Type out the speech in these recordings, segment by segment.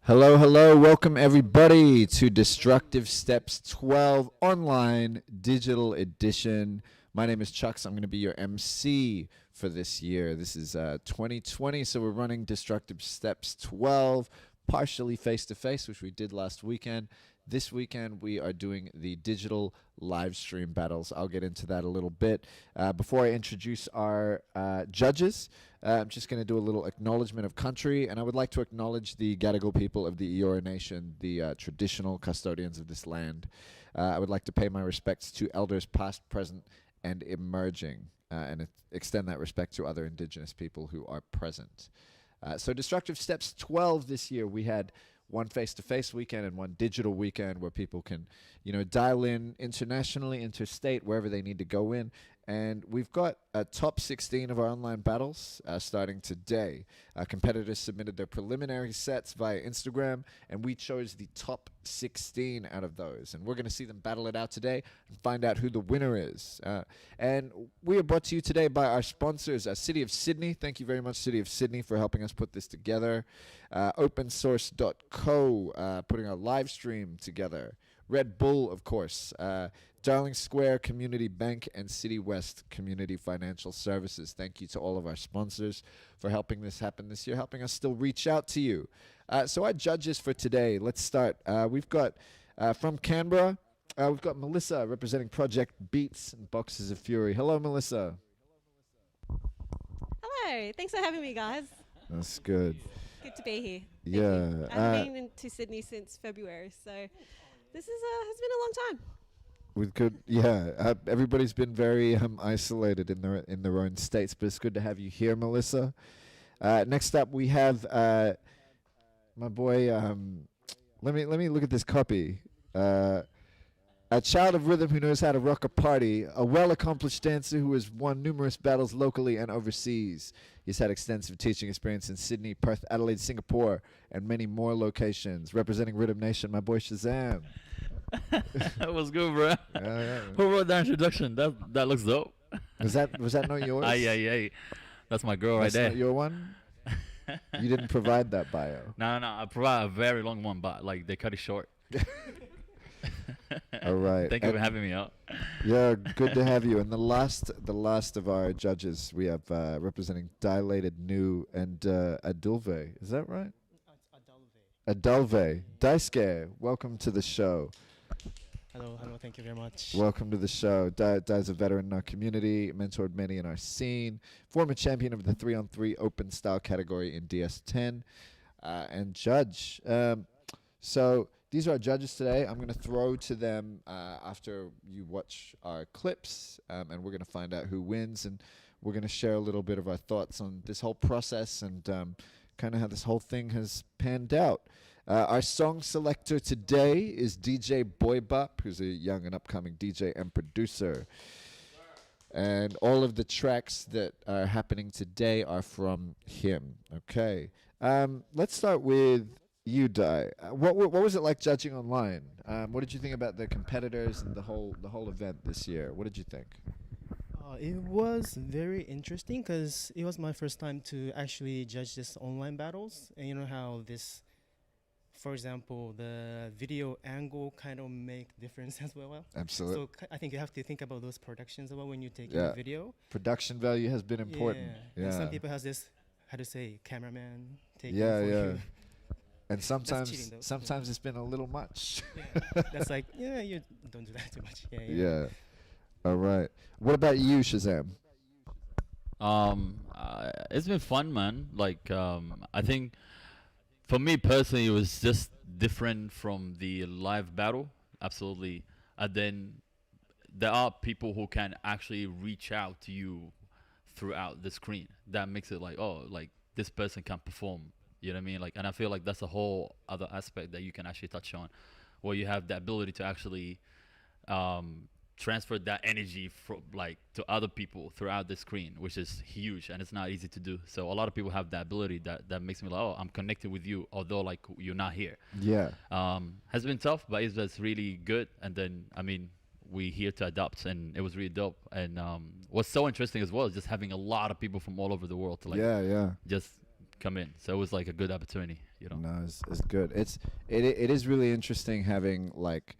Hello, hello. Welcome everybody to Destructive Steps 12 online digital edition. My name is Chux. I'm going to be your MC for this year. This is 2020, so we're running Destructive Steps 12 partially face-to-face, which we did last weekend. This weekend, we are doing the digital live stream battles. I'll get into that a little bit. Before I introduce our judges, I'm just going to do a little acknowledgement of country, and I would like to acknowledge the Gadigal people of the Eora Nation, the traditional custodians of this land. I would like to pay my respects to elders past, present, and emerging, and extend that respect to other Indigenous people who are present. So Destructive Steps 12 this year, we had one face-to-face weekend and one digital weekend where people can, dial in internationally, interstate, wherever they need to go in. And we've got a top 16 of our online battles starting today. Competitors submitted their preliminary sets via Instagram, and we chose the top 16 out of those. And we're going to see them battle it out today and find out who the winner is. And we are brought to you today by our sponsors, City of Sydney. Thank you very much, City of Sydney, for helping us put this together. OpenSource.co, putting our live stream together. Red Bull, of course. Darling Square Community Bank and City West Community Financial Services. Thank you to all of our sponsors for helping this happen this year, helping us still reach out to you. So our judges for today, let's start. We've got from Canberra, we've got Malissa representing Project Beats and Boxes of Fury. Hello, Malissa. Hello, thanks for having me, guys. That's good. Good to be here. Yeah. I haven't been to Sydney since February, so this has been a long time. With good, yeah. Everybody's been very isolated in their own states, but it's good to have you here, Melissa. Next up, we have my boy. Let me look at this copy. A child of rhythm who knows how to rock a party, a well-accomplished dancer who has won numerous battles locally and overseas. He's had extensive teaching experience in Sydney, Perth, Adelaide, Singapore, and many more locations. Representing Riddim Nation, my boy Shazam. That was good, bro. Yeah. Who wrote that introduction? That looks dope. Was that not yours? Yeah. That's my girl right there. That's not your one? You didn't provide that bio. No. I provide a very long one, but like they cut it short. All right. Thank you for having me out. Yeah, good to have you. And the last of our judges, we have representing Dilated, New, and Adulve. Is that right? Adulve. Daisuke, welcome to the show. Hello, thank you very much. Welcome to the show. Dai's a veteran in our community, mentored many in our scene, former champion of the 3-on-3 open style category in DS10, and judge. So these are our judges today. I'm going to throw to them after you watch our clips, and we're going to find out who wins, and we're going to share a little bit of our thoughts on this whole process and kind of how this whole thing has panned out. Our song selector today is DJ Boybap, who's a young and upcoming DJ and producer. And all of the tracks that are happening today are from him. Okay. Let's start with you, Dai. What was it like judging online? What did you think about the competitors and the whole event this year? What did you think? It was very interesting because it was my first time to actually judge this online battles. And you know how this, for example, the video angle kind of make difference as well. Absolutely. So I think you have to think about those productions as well when you take a video. Production value has been important. Yeah. And some people has this, how to say, cameraman taking for for you. you. And sometimes cheating, it's been a little much. That's like, you don't do that too much. Yeah. All right. What about you, Shazam? It's been fun, man. Like, I think for me personally, it was just different from the live battle. Absolutely. And then there are people who can actually reach out to you throughout the screen. That makes it like, oh, like this person can perform. You know what I mean? Like, and I feel like that's a whole other aspect that you can actually touch on, where you have the ability to actually transfer that energy from like to other people throughout the screen, which is huge, and it's not easy to do. So a lot of people have that ability that makes me like, oh, I'm connected with you, although like you're not here. Yeah. Has been tough, but it was really good. And then I mean, we here to adapt, and it was really dope. And what's so interesting as well is just having a lot of people from all over the world to like just come in. So it was like a good opportunity, you know. No, it's good. It is really interesting having like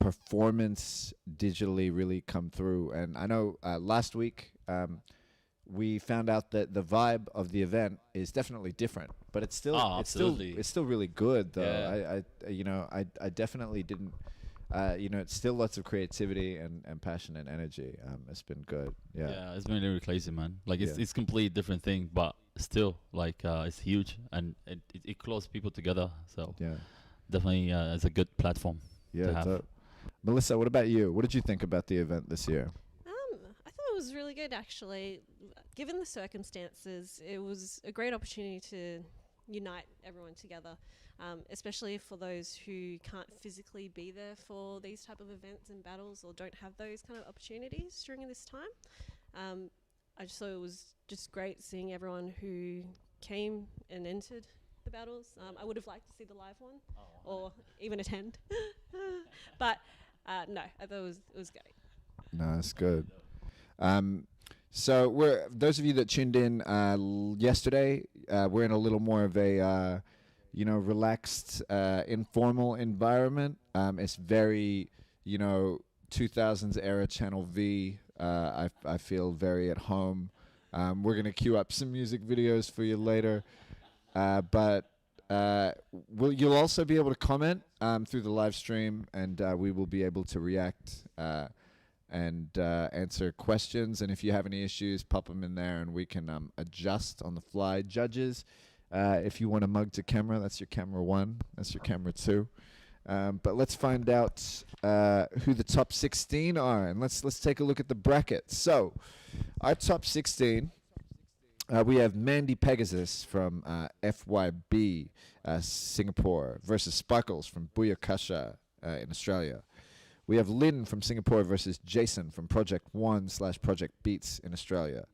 performance digitally really come through. And I know last week we found out that the vibe of the event is definitely different, but it's still it's still really good though. Yeah. I definitely didn't. It's still lots of creativity and passion and energy. It's been good. Yeah. Yeah, it's been really crazy, man. Like it's Yeah. it's completely different thing, but still like it's huge and it closes people together. So Yeah. definitely it's a good platform to Yeah. have. Dope. Melissa, what about you? What did you think about the event this year? I thought it was really good actually. Given the circumstances, it was a great opportunity to unite everyone together, especially for those who can't physically be there for these type of events and battles or don't have those kind of opportunities during this time. I just thought it was just great seeing everyone who came and entered the battles. I would have liked to see the live one or even attend. But no, I thought it was great. No, it's good. So we're those of you that tuned in yesterday. We're in a little more of a relaxed, informal environment. It's very 2000s era Channel V. I feel very at home. We're gonna queue up some music videos for you later, but you'll also be able to comment through the live stream, and we will be able to react and answer questions. And if you have any issues, pop them in there, and we can adjust on the fly. Judges, if you want to mug to camera, that's your camera 1. That's your camera 2. But let's find out who the top 16 are, and let's take a look at the bracket. So, our top 16. We have Mandy Pegasus from FYB Singapore versus Sparkles from Booyakasha in Australia. We have Lynn from Singapore versus Jason from Project 1/Project Beats in Australia.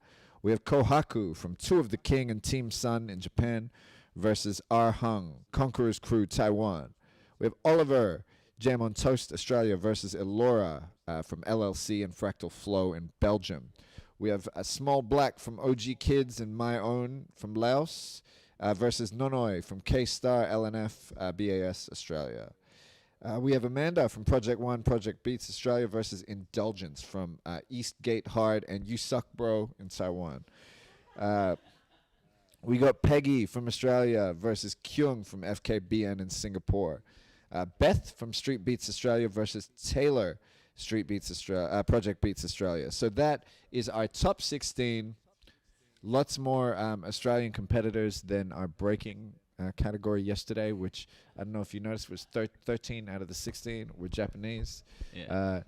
We have Kohaku from Two of the King and Team Sun in Japan versus R Hung, Conqueror's Crew Taiwan. We have Oliver, Jam on Toast Australia versus Elora from LLC and Fractal Flow in Belgium. We have a Small Black from OG Kids and My Own from Laos versus Nanoy from K-Star LNF BAS Australia. We have Amanda from Project 1/Project Beats Australia versus Indulgence from Eastgate Hard and You Suck Bro in Taiwan. We got Peggy from Australia versus Kyung from FKBN in Singapore. Beth from Street Beats Australia versus Taylor Street Beats Australia, Project Beats Australia. So that is our top 16. Lots more Australian competitors than our breaking category yesterday, which I don't know if you noticed was 13 out of the 16 were Japanese. Yeah.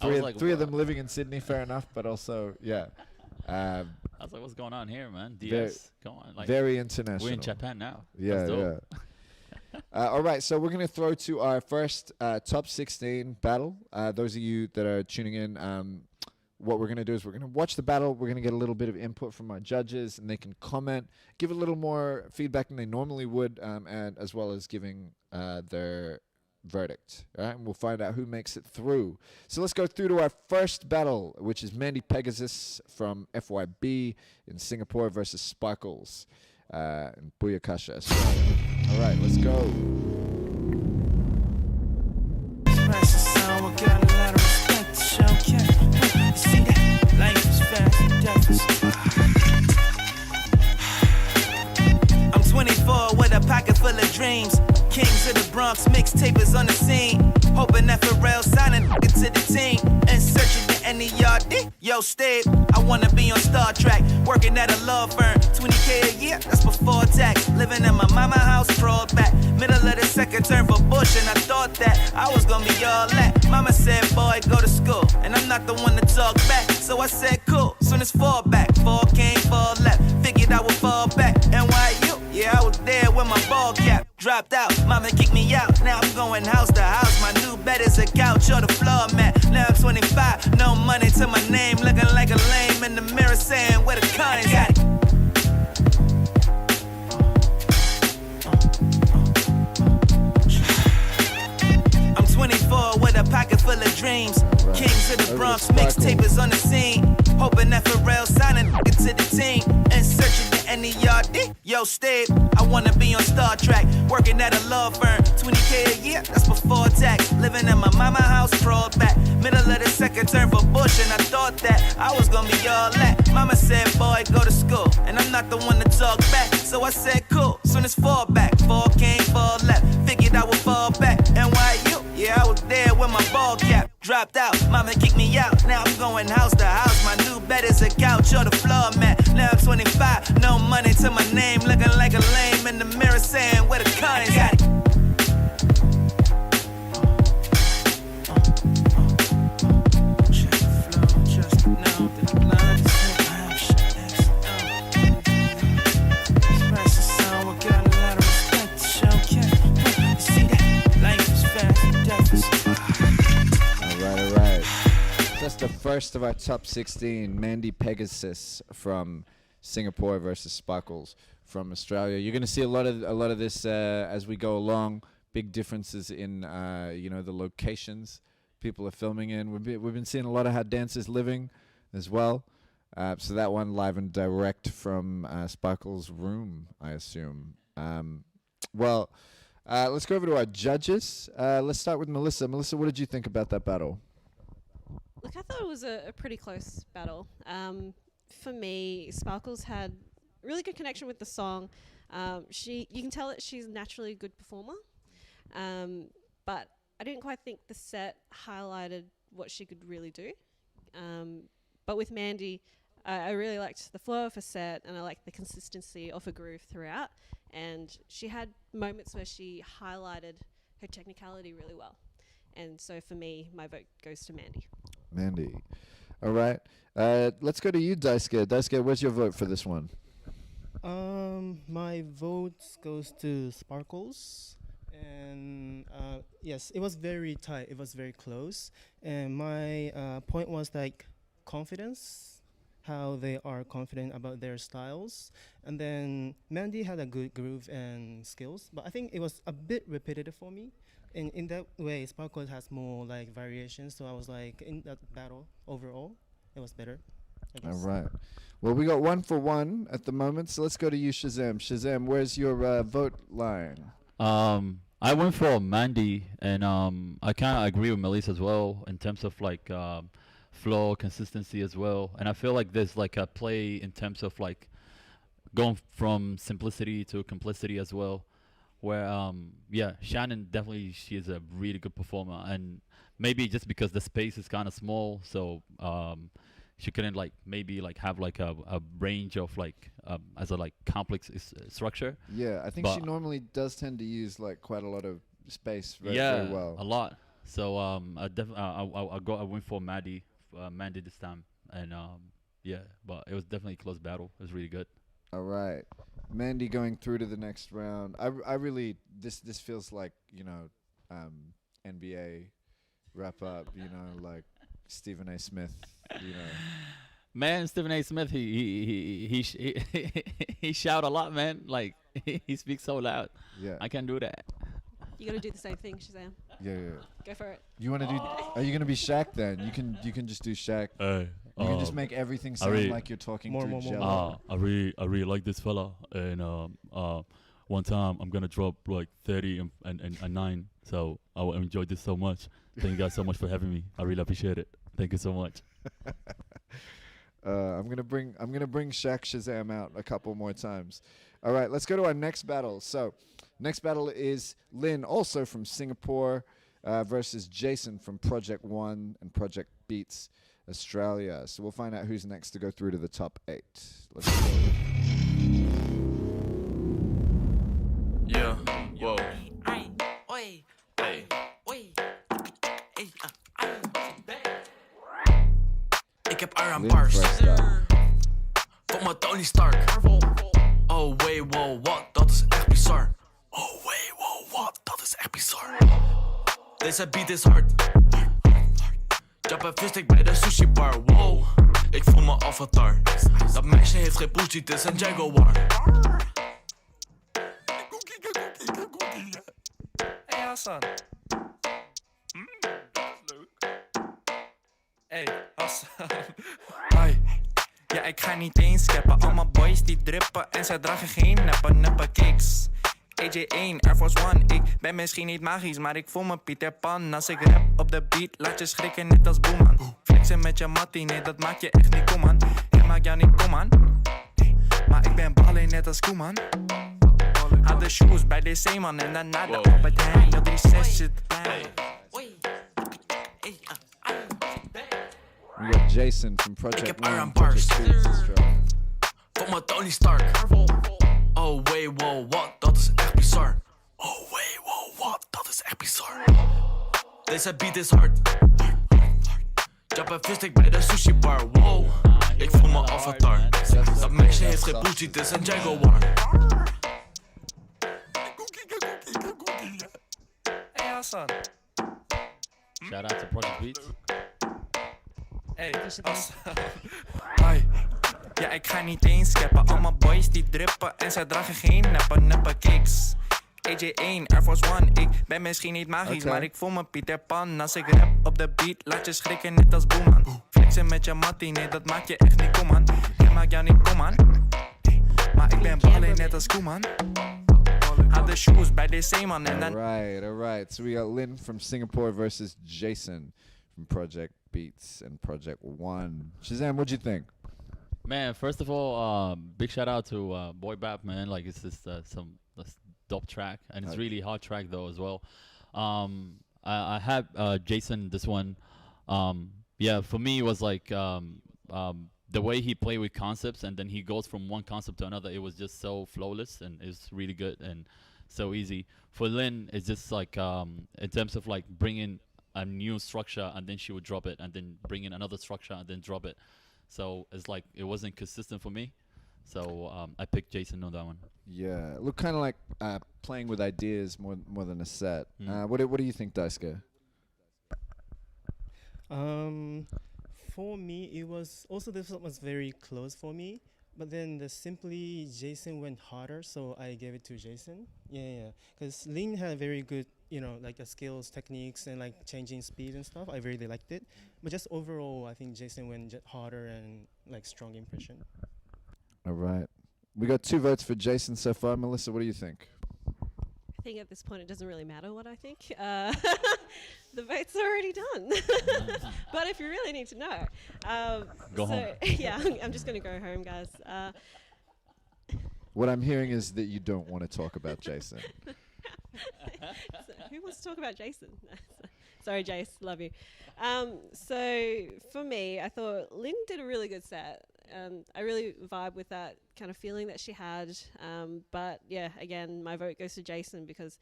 Three of them living in Sydney, fair enough, but also, yeah. I was like, what's going on here, man? DS, come on. Like, very international. we're in Japan now. Yeah, That's dope. yeah. All right, so we're going to throw to our first top 16 battle. Those of you that are tuning in, what we're going to do is we're going to watch the battle. We're going to get a little bit of input from our judges, and they can comment, give a little more feedback than they normally would, and as well as giving their verdict. All right, and we'll find out who makes it through. So let's go through to our first battle, which is Mandy Pegasus from FYB in Singapore versus Sparkles in Booyakasha. So, all right, let's go. I'm 24 with a pocket full of dreams. Kings of the Bronx, mixtapers on the scene. Hoping that Pharrell signing to the team. In search of the NERD. Yo, Steve, I wanna be on Star Trek. Working at a law firm. 20K a year, that's before tax. Living in my mama house, crawled back. Middle of the second term for Bush, and I thought that I was gonna be all that. Mama said, boy, go to school. And I'm not the one to talk back. So I said, cool. Soon as fall back. Fall came, fall left. Figured I would fall back. NYU, yeah, I was there with my ball cap. Dropped out, mama kicked me out. Now I'm going house to house. My new bed is a couch or the floor mat. Now I'm 25, no money to my name. Looking like a lame in the mirror saying where the coins at. I'm 24 with a pocket full of dreams. Right. Kings of the Bronx, mixtapers on the scene. Hoping that Pharrell signing to the team. In search of the N-E-R-D, yo, stay. I wanna be on Star Trek, working at a law firm. 20K a year, that's before tax. Living in my mama house, crawled back. Middle of the second term for Bush, and I thought that I was gonna be all that. Mama said, boy, go to school. And I'm not the one to talk back, so I said, cool. Soon as fall back, fall came, fall left. Figured I would fall back. NYU, yeah, I was there with my ball cap. Dropped out, mama kicked me out. Now I'm going house to house. My new bed is a couch or the floor mat. Now I'm 25, no money to my name. Looking like a lame in the mirror saying, where the coins at? That's the first of our top 16. Mandy Pegasus from Singapore versus Sparkles from Australia. You're going to see a lot of this as we go along. Big differences in the locations people are filming in. We've been seeing a lot of how dancers living as well. So that one live and direct from Sparkles' room, I assume. Let's go over to our judges. Let's start with Malissa. Malissa, what did you think about that battle? Look, I thought it was a pretty close battle. For me, Sparkles had really good connection with the song. You can tell that she's naturally a good performer, but I didn't quite think the set highlighted what she could really do. But with Mandy, I really liked the flow of her set, and I liked the consistency of her groove throughout. And she had moments where she highlighted her technicality really well. And so for me, my vote goes to Mandy. Mandy. All right. Let's go to you, Daisuke. Daisuke, where's your vote for this one? My vote goes to Sparkles. And yes, it was very tight. It was very close. And my point was like confidence, how they are confident about their styles. And then Mandy had a good groove and skills, but I think it was a bit repetitive for me. And in that way, Sparkles has more like variations. So I was like, in that battle overall, it was better, I guess. All right. Well, we got 1 for 1 at the moment, so let's go to you, Shazam. Shazam, where's your vote line? I went for Mandy, and I kind of agree with Melissa as well in terms of like flow, consistency as well. And I feel like there's like a play in terms of like going from simplicity to complicity as well. Where Shannon definitely, she is a really good performer, and maybe just because the space is kind of small, so she couldn't like maybe like have like a range of like as a like complex structure. Yeah, I think she normally does tend to use like quite a lot of space very well. A lot. So I went for Mandy this time, and but it was definitely a close battle. It was really good. All right. Mandy going through to the next round. I really this feels like, NBA wrap up, like Stephen A. Smith, Man, Stephen A. Smith, he shout a lot, man. Like he speaks so loud. Yeah. I can't do that. You got to do the same thing, Shazam. Yeah. Go for it. You want to do? Are you gonna be Shaq then? You can just do Shaq. You can just make everything sound like you're talking through Jello. I really like this fella, and one time I'm gonna drop like 30 and 9. So I will enjoy this so much. Thank you guys so much for having me. I really appreciate it. Thank you so much. I'm gonna bring Shaq Shazam out a couple more times. All right, let's go to our next battle. So, next battle is Lynn, also from Singapore, versus Jason from Project One and Project Beats Australia. So we'll find out who's next to go through to the top 8. Let's go. Yeah, whoa. Ik heb R bars. Kom maar Tony Stark. Oh wait, wow, wat? Dat is echt bizar. Oh wait, wow, wat? Dat is echt bizar. Deze beat is hard. Jab en visstick bij de sushi bar. Wow, ik voel me avatar. Dat meisje heeft geen poesie, het is een Jaguar. Hey Hassan. Dat is leuk. Hey Hassan. Hi. Ja, ik ga niet eens skippen. Allemaal boys die drippen en zij dragen geen neppe kicks. AJ1, Air Force One. Ik ben misschien niet magisch, maar ik voel me Peter Pan. Als ik rap op de beat, laat je schrikken net als Boeman. Flexen met je mattie, nee, dat maakt je echt niet kom aan. Ik maak jou niet kom aan. Maar ik ben ballen net als Koeman. Had de shoes bij de Zeeman en daarna de Albert Heijn. 036 zit plein. We got Jason from Project heb 1, Iron Project Bars. 2 is struggling. Kom maar Tony Stark. Oh wait, wow, what? Dat is echt bizar. Oh wait, wow, what? Dat is echt bizar. Deze beat is hard. Jump en visstick bij de sushi bar. Wow, ik voel me avatar. Dat meisje heeft geen poesie, het is een Jaguar. Hey Hassan. Shout out to Project Beats. Hey Hassan. Hi. Ja, ik ga niet eens skippen. Allemaal boys die drippen en zij dragen geen neppe kicks. AJ1, Air Force One. Ik ben misschien niet magisch, maar ik voel me Peter Pan. Als ik rap op de beat, laat je schrikken net als Boeman. Flexen met je mattie, nee, dat maakt je echt niet kom aan. Ik maak jou niet kom aan. Maar ik ben ballen net als Koeman. Had de shoes bij de Zeeman en dan... Alright. So we got Lynn from Singapore versus Jason from Project Beats and Project 1. Shazam, what'd you think? Man, first of all, big shout out to Boybap, man. Like, it's just some dope track, and it's really hard track though as well. I had Jason this one. Yeah, for me it was like the way he played with concepts, and then he goes from one concept to another. It was just so flawless, and it's really good and so easy. For Lynn, it's just like in terms of like bringing a new structure, and then she would drop it, and then bring in another structure, and then drop it. So it's like it wasn't consistent for me. So I picked Jason on that one. Yeah, look kind of like playing with ideas more than a set. What do you think, Daisuke? For me, it was also this one was very close for me. But then simply Jason went harder, so I gave it to Jason. Yeah, because Lynn had very good, like skills, techniques, and like changing speed and stuff. I really liked it. But just overall, I think Jason went harder and like strong impression. All right. We got 2 votes for Jason so far. Melissa, what do you think? I think at this point it doesn't really matter what I think. The vote's already done. But if you really need to know. Go home. Yeah, I'm just going to go home, guys. What I'm hearing is that you don't want to talk about Jason. So who wants to talk about Jason? Sorry, Jace, love you. So for me, I thought Lynn did a really good set. I really vibe with that kind of feeling that she had. But yeah, again, my vote goes to Jason because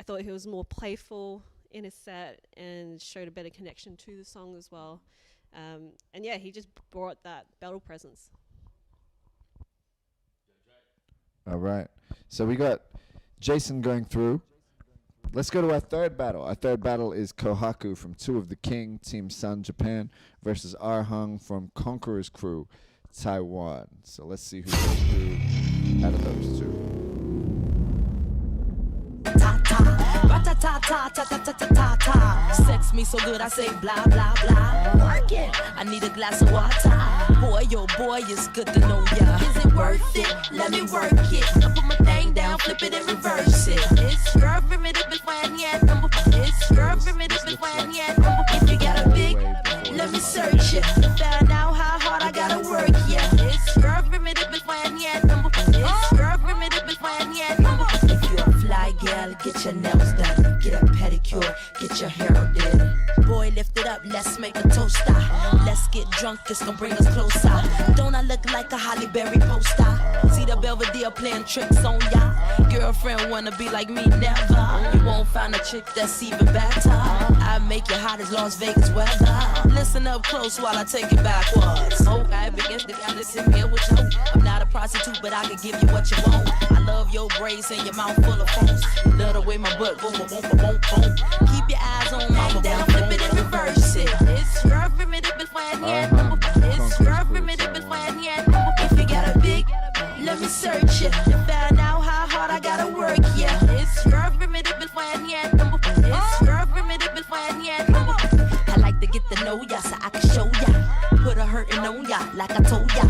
I thought he was more playful in his set and showed a better connection to the song as well. And yeah, he just brought that battle presence. All right. So we got Jason going through. Let's go to our third battle. Our third battle is Kohaku from Two of the King, Team Sun, Japan, versus Arhung from Conqueror's Crew, Taiwan. So let's see who goes through out of those two. Sex me so good I say blah blah blah. Work it. I need a glass of water. Boy, oh boy, it's good to know ya. Is it worth it? Let me work it. I put my thing down, flip it and reverse it. It's girl primitive is when yet. It's girl primitive is when yet. If you got a big, let me search it. Find out how hard I gotta work. Yeah. It's girl primitive is when yet. It's girl primitive is when yet. If you're a fly gal, get your nails done. Get a pedicure, get your hair done. Boy, lift it up, let's make a toaster. Let's get drunk, this gon' bring us closer. Don't I look like a Holly Berry poster? See the Belvedere playing tricks on ya. Girlfriend wanna be like me, never. You won't find a chick that's even better. I make you hot as Las Vegas weather. Listen up close while I take it backwards. Okay, begins to gotta sit here with you. I'm not a prostitute, but I can give you what you want. I love your braids and your mouth full of phones. Love the way my butt boom, boom, boom, boom, boom. Keep your eyes on mama, down, flip it and reverse it. It's your primitive is when yet. It's your primitive is when yet. If you got a big, let me search it. Find out how hard I gotta work, yeah. It's your primitive is when yet. It's your primitive is when yet. I like to get to know ya. so I can show ya. Put a hurtin' on ya, like I told ya.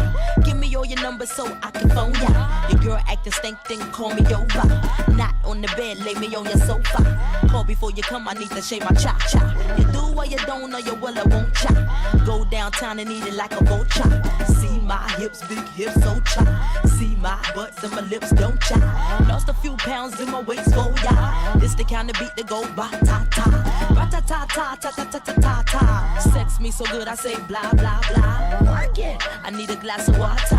Give me all your numbers so I can phone ya. Your girl acting stank, then call me over. Not on the bed, lay me on your sofa. Call before you come, I need to shave my cha-cha. You do or you don't, or you will or won't cha. Go downtown and eat it like a vulture. See my hips, big hips, so cha. See my butts and my lips, don't cha. Lost a few pounds in my waist, for ya. This the kind of beat that go ba-ta-ta. Ba-ta-ta-ta-ta-ta-ta-ta-ta. Sex me so good, I say blah, blah, blah. Work it. I need a glass of water.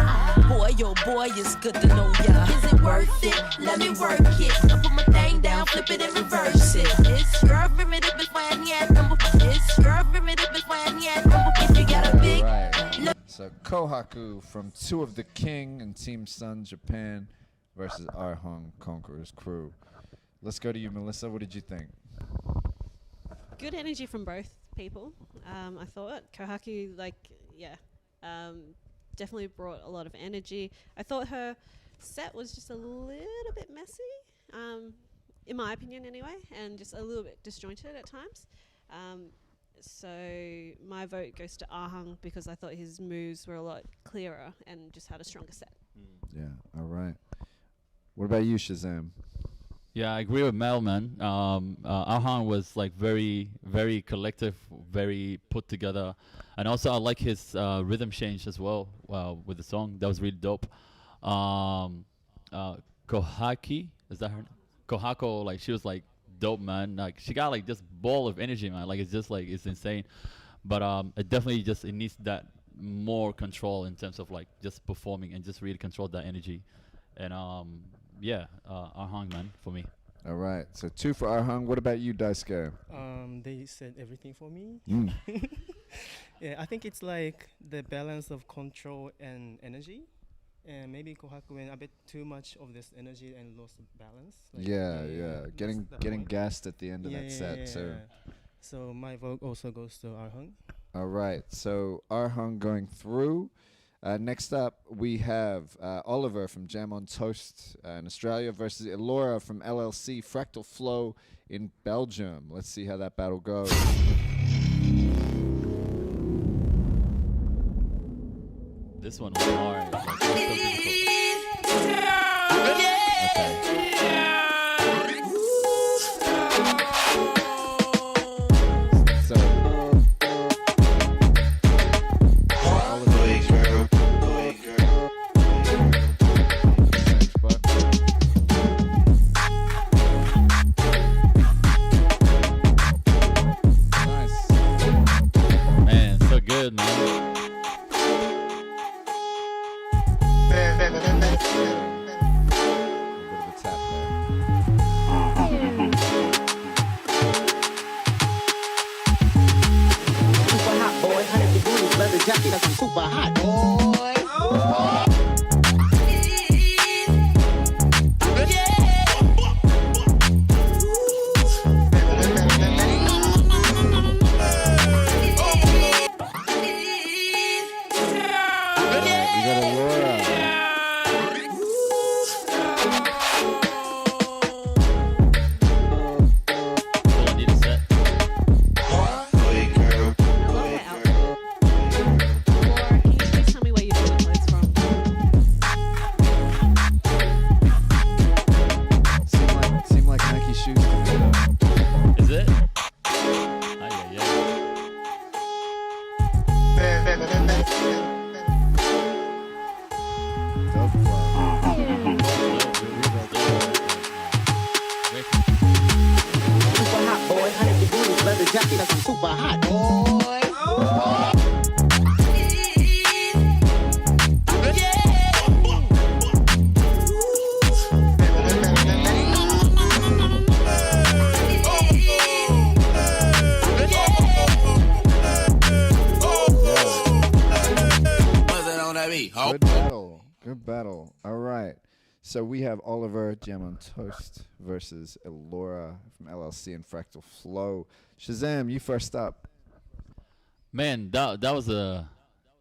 Boy, oh boy, it's good to know ya. Is it worth it? Let me work it. I put my thing down, flip it and reverse it. It's your primitive when yet. It's your primitive when yet. If you got a big Right. So Kohaku from Two of the King and Team Sun Japan versus Arhong Conqueror's Crew. Let's go to you, Melissa. What did you think? Good energy from both people. I thought Kohaku, definitely brought a lot of energy. I thought her set was just a little bit messy, in my opinion anyway, and just a little bit disjointed at times. So my vote goes to Ahang because I thought his moves were a lot clearer and just had a stronger set. Yeah, all right. What about you, Shazam? Yeah, I agree with Mel, man. Ahang was like very, very collective, very put together, and also I like his rhythm change as well with the song. That was really dope. Kohaki, is that her name? Kohaku, like she was like dope, man. Like she got like this ball of energy, man. Like it's just like it's insane. But it definitely just it needs that more control in terms of like just performing and just really control that energy. And yeah, Arhang, man, for me. All right, so 2 for Arhang. What about you, Daisuke? They said everything for me. Mm. Yeah, I think it's like the balance of control and energy. And maybe Kohaku went a bit too much of this energy and lost balance. Like Yeah. Getting that's the point. gassed at the end of that set. Yeah. So, So my vote also goes to Arhang. all right. So Arhang going through. Next up, we have Oliver from Jam on Toast in Australia versus Elora from LLC Fractal Flow in Belgium. Let's see how that battle goes. This one was hard. Like, it was so difficult. Okay. So, nice. Man, so good, man. A bit of a tap there. Super hot boy, 100 degrees, leather jacket, cause I'm super hot boy. We got Elora. Full Adidas set. I love that outfit. Laura, can you please tell me where you bought the clothes from? Seem like Nike shoes to me though. Is it? Yeah. Dope flow. Super hot boy, 100 degrees, leather jacket, cause I'm super hot boy. Good battle. All right. So we have Oliver Jam on Toast versus Elora from LLC and Fractal Flow. Shazam, you first up. Man, that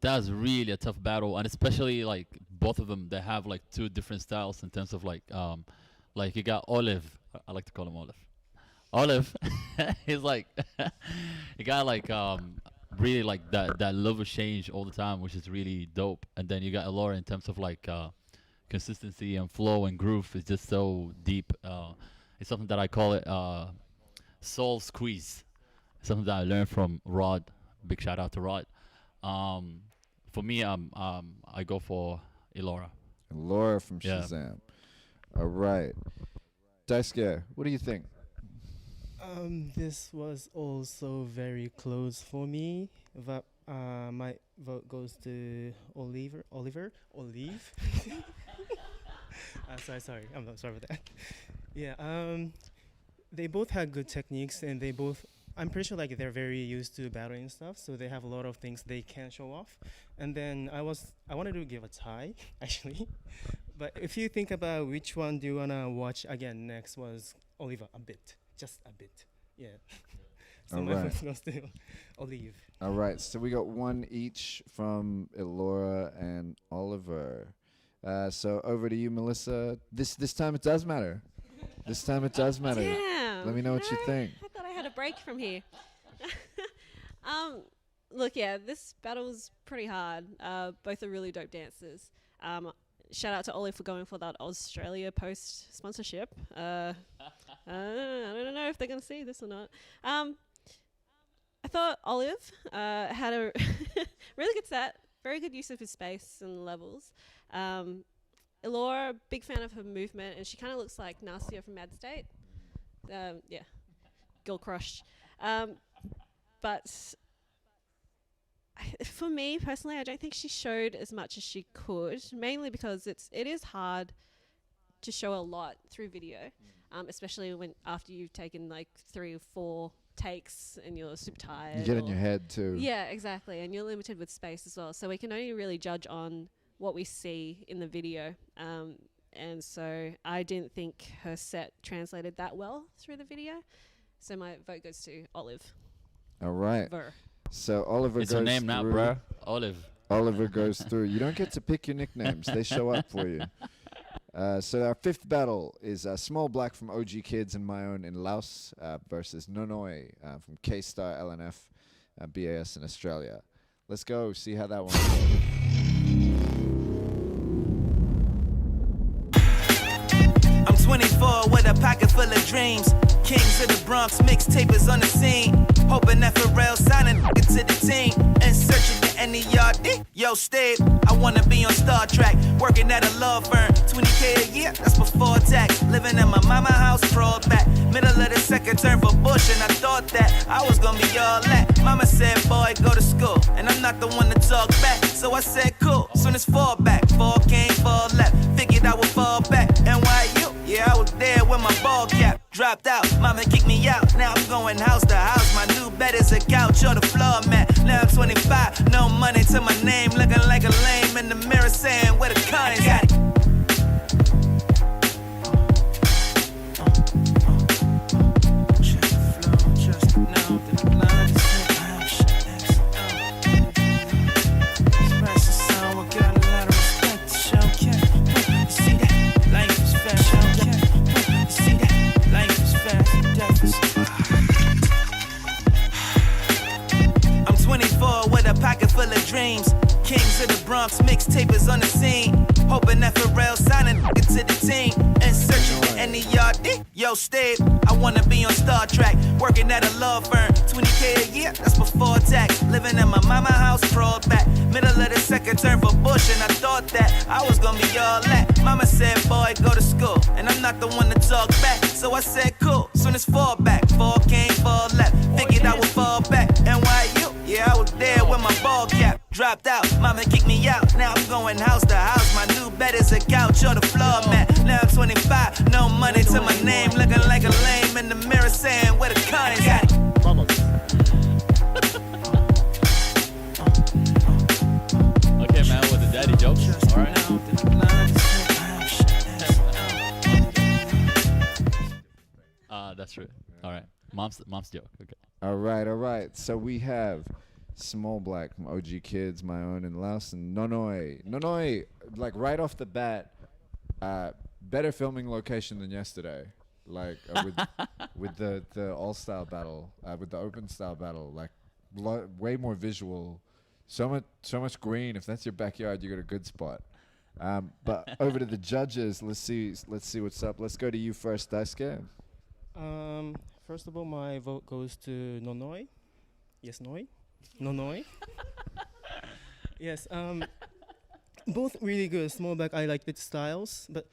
was really a tough battle, and especially like both of them, they have like two different styles in terms of like you got Olive. I like to call him Olive. Olive, he's like, you got like really like that love exchange all the time, which is really dope. And then you got Elora in terms of like consistency and flow and groove is just so deep. It's something that I call it soul squeeze. Something that I learned from Rod. Big shout out to Rod. For me, I go for Elora. Elora from Yeah. Shazam. All right. Daisuke, what do you think? This was also very close for me. But my vote goes to Olive. Sorry. I'm not sorry for that. Yeah. They both had good techniques, and they both. I'm pretty sure like they're very used to battling and stuff, so they have a lot of things they can show off. And then I wanted to give a tie actually, but if you think about which one do you wanna watch again next, was Oliva just a bit, yeah. So my Alright. vote goes to Olive. All right, so we got one each from Elora and Oliver. So over to you, Melissa. This time it does matter. This time it does matter. Damn. Let me know what you think. I thought I had a break from here. Look, yeah, this battle's pretty hard. Both are really dope dancers. Shout out to Olive for going for that Australia Post sponsorship. I don't know if they're going to see this or not. I thought Olive had a really good set, very good use of his space and levels. Elora, big fan of her movement, and she kind of looks like Nasia from Mad State. Yeah, girl crush. But for me personally, I don't think she showed as much as she could, mainly because it is hard to show a lot through video, especially when after you've taken like 3 or 4 takes and you're super tired. You get in your head too. Yeah, exactly, and you're limited with space as well. So we can only really judge on what we see in the video. And so I didn't think her set translated that well through the video. So my vote goes to Olive. All right. So Oliver It's goes her name now, through. bruh. Olive. Oliver goes through. You don't get to pick your nicknames. They show up for you. So our 5th battle is Small Black from OG Kids and My Own in Laos versus Nanoy from K-Star LNF BAS in Australia. Let's go see how that one goes. I'm 24 with a pocket full of dreams. Kings of the Bronx, mixtapers on the scene. Hoping that Pharrell signing to the team. And searching for any yard. Yo, Steve, I wanna be on Star Trek. Working at a law firm. 20K a year, that's before tax. Living in my mama house, crawled back. Middle of the second term for Bush, and I thought that I was gonna be all that. Mama said, boy, go to school. And I'm not the one to talk back. So I said, cool. Soon as 4 back. 4 came, 4 left. Figured I would fall back. NYU, yeah, I was there with my ball cap. Dropped out, mama kicked me out. Now I'm going house to house. My new bed is a couch or the floor mat. Now I'm 25, no money to my name. Looking like a lame in the mirror saying, where the coins at? Dreams, kings of the Bronx, mixtapers on the scene. Hoping that Pharrell signing to the team. And searching for any yard. Yo, Steve, I wanna be on Star Trek. Working at a law firm. 20K a year, that's before tax. Living in my mama house, crawled back. Middle of the second term for Bush, and I thought that I was gonna be all that. Mama said, boy, go to school. And I'm not the one to talk back. So I said, cool. Soon as 4 back. 4 came, 4 left. Figured I would fall back. NYU, yeah, I was there with my ball cap. Dropped out, mama kicked me out. Now I'm going house to house. My new bed is a couch or the floor mat. Now I'm 25, no money to my name. Looking like a lame in the mirror saying, where the coins at? Okay, man, with the daddy jokes. All right. That's true. All right. Mom's joke. Okay. All right. So we have Small Black from OG Kids, My Own in Laos, and Nanoy. Nanoy, like right off the bat, better filming location than yesterday. Like with the all style battle, with the open style battle, like way more visual. So much green. If that's your backyard, you got a good spot. But over to the judges. Let's see what's up. Let's go to you first, Daisuke. First of all, my vote goes to Nanoy. Yes, Noi. Nanoy. Yes. Both really good. Small back, I like the styles, but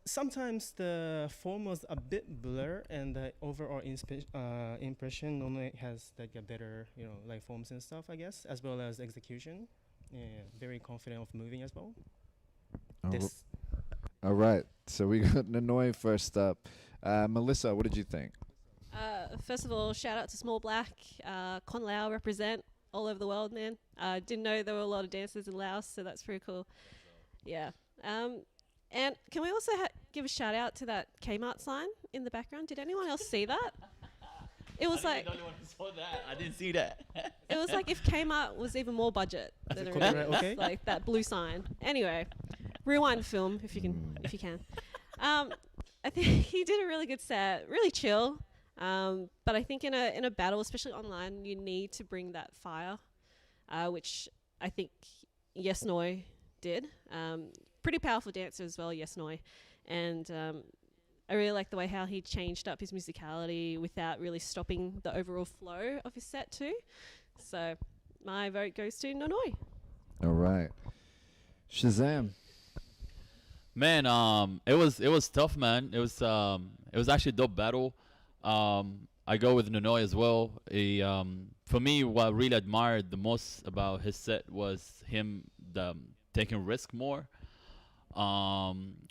sometimes the form was a bit blur, and the overall impression Nanoy has like a better, like forms and stuff, I guess, as well as execution. Yeah, very confident of moving as well. All right. So we got Nanoy first up. Malissa, what did you think? First of all, shout out to Small Black. Con Lao represent all over the world, man. Didn't know there were a lot of dancers in Laos, so that's pretty cool. Yeah. And can we also give a shout out to that Kmart sign in the background? Did anyone else see that? It was like... the only one who saw that. I didn't see that. It was like if Kmart was even more budget than it like that blue sign. Anyway, rewind the film if you can. I think he did a really good set, really chill. But I think in a battle, especially online, you need to bring that fire, which I think Yes Noi did. Pretty powerful dancer as well, Yes Noi, and I really like the way how he changed up his musicality without really stopping the overall flow of his set too. So my vote goes to Nanoy. All right, Shazam. Man, it was tough, man. It was actually a dope battle. I go with Nanoy as well. For me, what I really admired the most about his set was him taking risk more.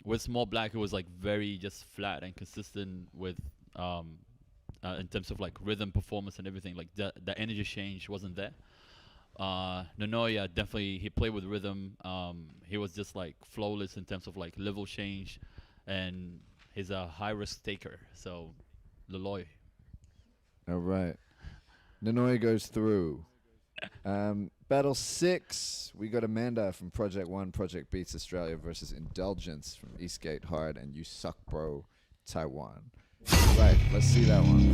With Small Black, it was like very just flat and consistent with in terms of like rhythm, performance, and everything. Like the energy change wasn't there. Nanoy, definitely he played with rhythm. He was just like flawless in terms of like level change, and he's a high risk taker. So. Leloy. All right. Nanoy goes through. Battle 6. We got Amanda from Project 1, Project Beats Australia versus Indulgence from Eastgate Hard and You Suck Bro, Taiwan. All right, let's see that one.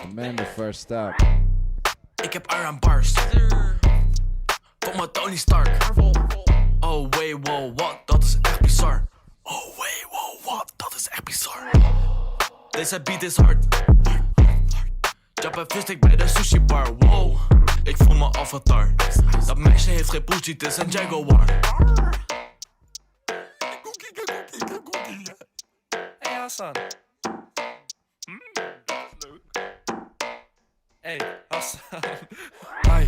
Amanda first up. Ik heb Iron Bars. Kom maar Tony Stark. Oh wait, wow, what? Dat is echt bizar. Oh wait, wow, what? Dat is echt bizar. Deze beat is hard. Jump en visstick bij de sushi bar. Wow, ik voel me avatar. Dat meisje heeft geen poes, het is een Jaguar. Hey Hassan. Hey Hassan. Hi.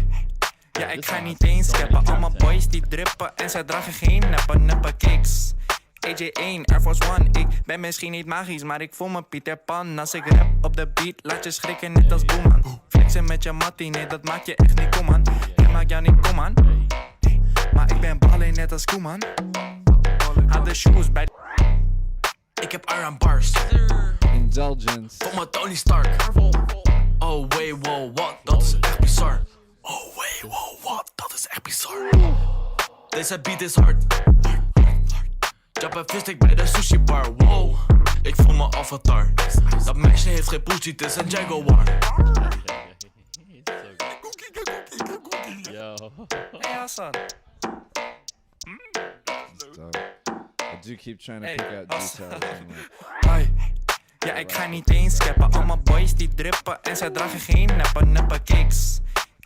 Ja, ik ga niet eens cappen. Allemaal boys die drippen en zij dragen geen neppe kicks. AJ1, Air Force One. Ik ben misschien niet magisch, maar ik voel me Peter Pan. Als ik rap op de beat, laat je schrikken net als Boeman. Flexen met je mattie, nee, dat maakt je echt niet kom aan. Ik maak jou niet kom aan. Maar ik ben ballen net als Koeman. Haal de shoes bij. Ik heb Iron Bars. Indulgence. Kom maar Tony Stark. Oh wait, wow, what? Dat is echt bizar. Oh wait, wow, what? Dat is echt bizar. Deze beat is hard. Jump en visstick bij de sushi bar. Wow, ik voel me avatar. Dat meisje heeft geen poes, het is een Jaguar. Yo. Hey Hassan. I do keep trying to pick out details. Hi. Ja, ik ga niet eens cappen. Allemaal boys die drippen en zij dragen geen neppe kicks.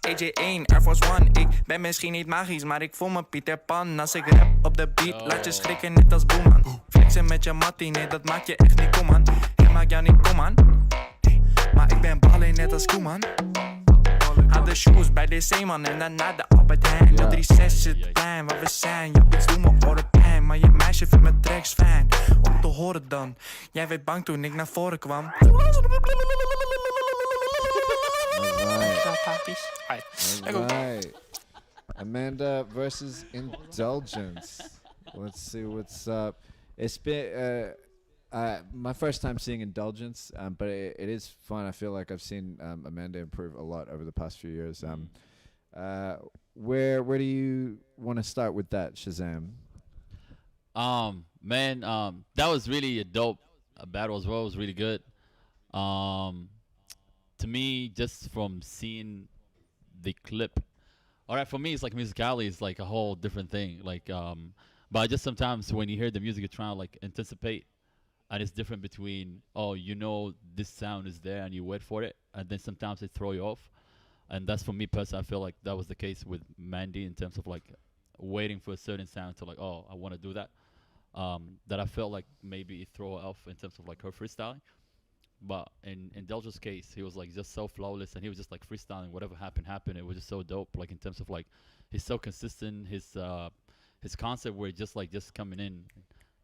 AJ1, Air Force One. Ik ben misschien niet magisch, maar ik voel me Peter Pan. Als ik rap op de beat, laat je schrikken net als Boeman. Flexen met je mattie, nee, dat maakt je echt niet kom aan. Ik maak jou niet kom aan. Maar ik ben ballen net als Koeman. Haal de shoes bij de Zeeman en daarna de Albert Heijn. 036 zit plein waar we zijn. Ja, bitch, doe me oren pijn. Maar je meisje vindt mijn tracks fijn. Om te horen dan. Jij werd bang toen ik naar voren kwam. Alright. Amanda versus Indulgence. Let's see what's up. It's been my first time seeing Indulgence, but it is fun. I feel like I've seen Amanda improve a lot over the past few years. Where do you want to start with that, Shazam? Man, that was really a dope battle as well. It was really good. To me, just from seeing the clip, all right, for me, it's like musicality is like a whole different thing. Like, but just sometimes when you hear the music, you're trying to like anticipate, and it's different between, oh, you know, this sound is there and you wait for it, and then sometimes it throw you off. And that's for me personally. I feel like that was the case with Mandy in terms of like waiting for a certain sound to like, oh, I want to do that. That I felt like maybe it throw her off in terms of like her freestyling. But in Indulgence's case, he was like just so flawless, and he was just like freestyling. Whatever happened. It was just so dope. Like in terms of like, he's so consistent. His concept where just coming in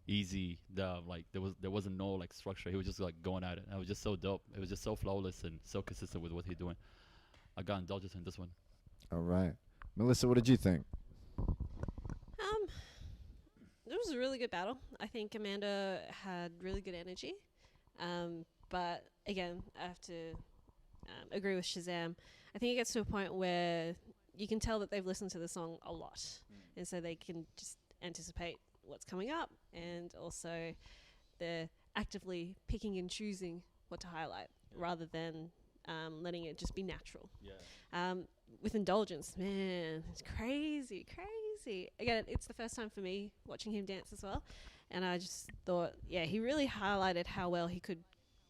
easy. Like there wasn't no like structure. He was just like going at it. And it was just so dope. It was just so flawless and so consistent with what he's doing. I got Indulgence in this one. All right, Melissa, what did you think? It was a really good battle. I think Amanda had really good energy. But again, I have to agree with Shazam. I think it gets to a point where you can tell that they've listened to the song a lot. And so they can just anticipate what's coming up. And also they're actively picking and choosing what to highlight rather than letting it just be natural. With Indulgence, man, it's crazy. Again, it's the first time for me watching him dance as well. And I just thought, he really highlighted how well he could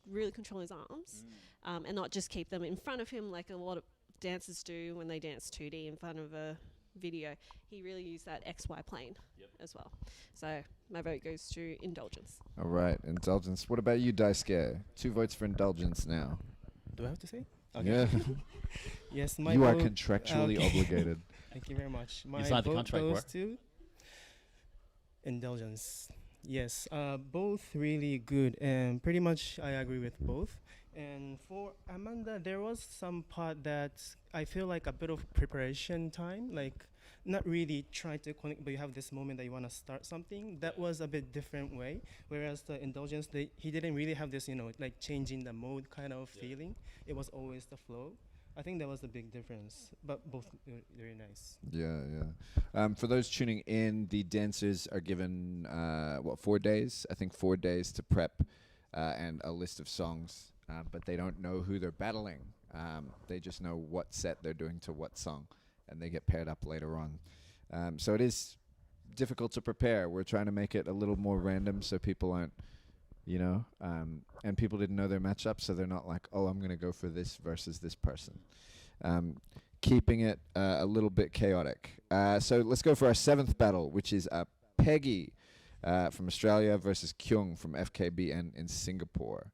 really control his arms and not just keep them in front of him like a lot of dancers do when they dance 2D in front of a video. He really used that XY plane as well. So my vote goes to Indulgence. All right, Indulgence. What about you, Daisuke? 2 votes for Indulgence now. Do I have to say? Okay. Yeah. Yes, my you are vote- contractually obligated. Thank you very much. My signed the vote contract, goes right? to Indulgence. Yes, both really good, and pretty much I agree with both. And for Amanda, there was some part that I feel like a bit of preparation time, like not really trying to connect, but you have this moment that you want to start something. That was a bit different way. Whereas the Indulgence, he didn't really have this, like changing the mode kind of feeling. It was always the flow. I think that was the big difference, but both very nice. Yeah. For those tuning in, the dancers are given 4 days? I think 4 days to prep and a list of songs, but they don't know who they're battling. They just know what set they're doing to what song, and they get paired up later on. So it is difficult to prepare. We're trying to make it a little more random so people aren't, and people didn't know their matchup, so they're not like, oh, I'm going to go for this versus this person. Keeping it a little bit chaotic. So let's go for our 7th battle, which is Peggy from Australia versus Kyung from FKBN in Singapore.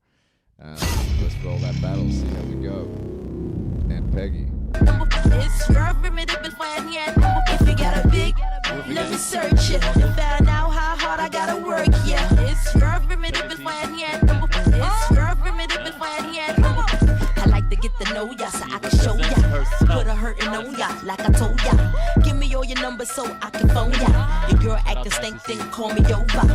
Let's roll that battle, see how we go. And Peggy. It's your primitive plan yet. If you got a big, let me search it and find out how hard I gotta work. Yeah, it's your primitive plan yet. It's your primitive plan yet. I like to get to know ya so I can show ya. Put a hurtin' on ya like I told ya. Give me all your numbers so I can phone ya. Your girl acting stank, then call me over.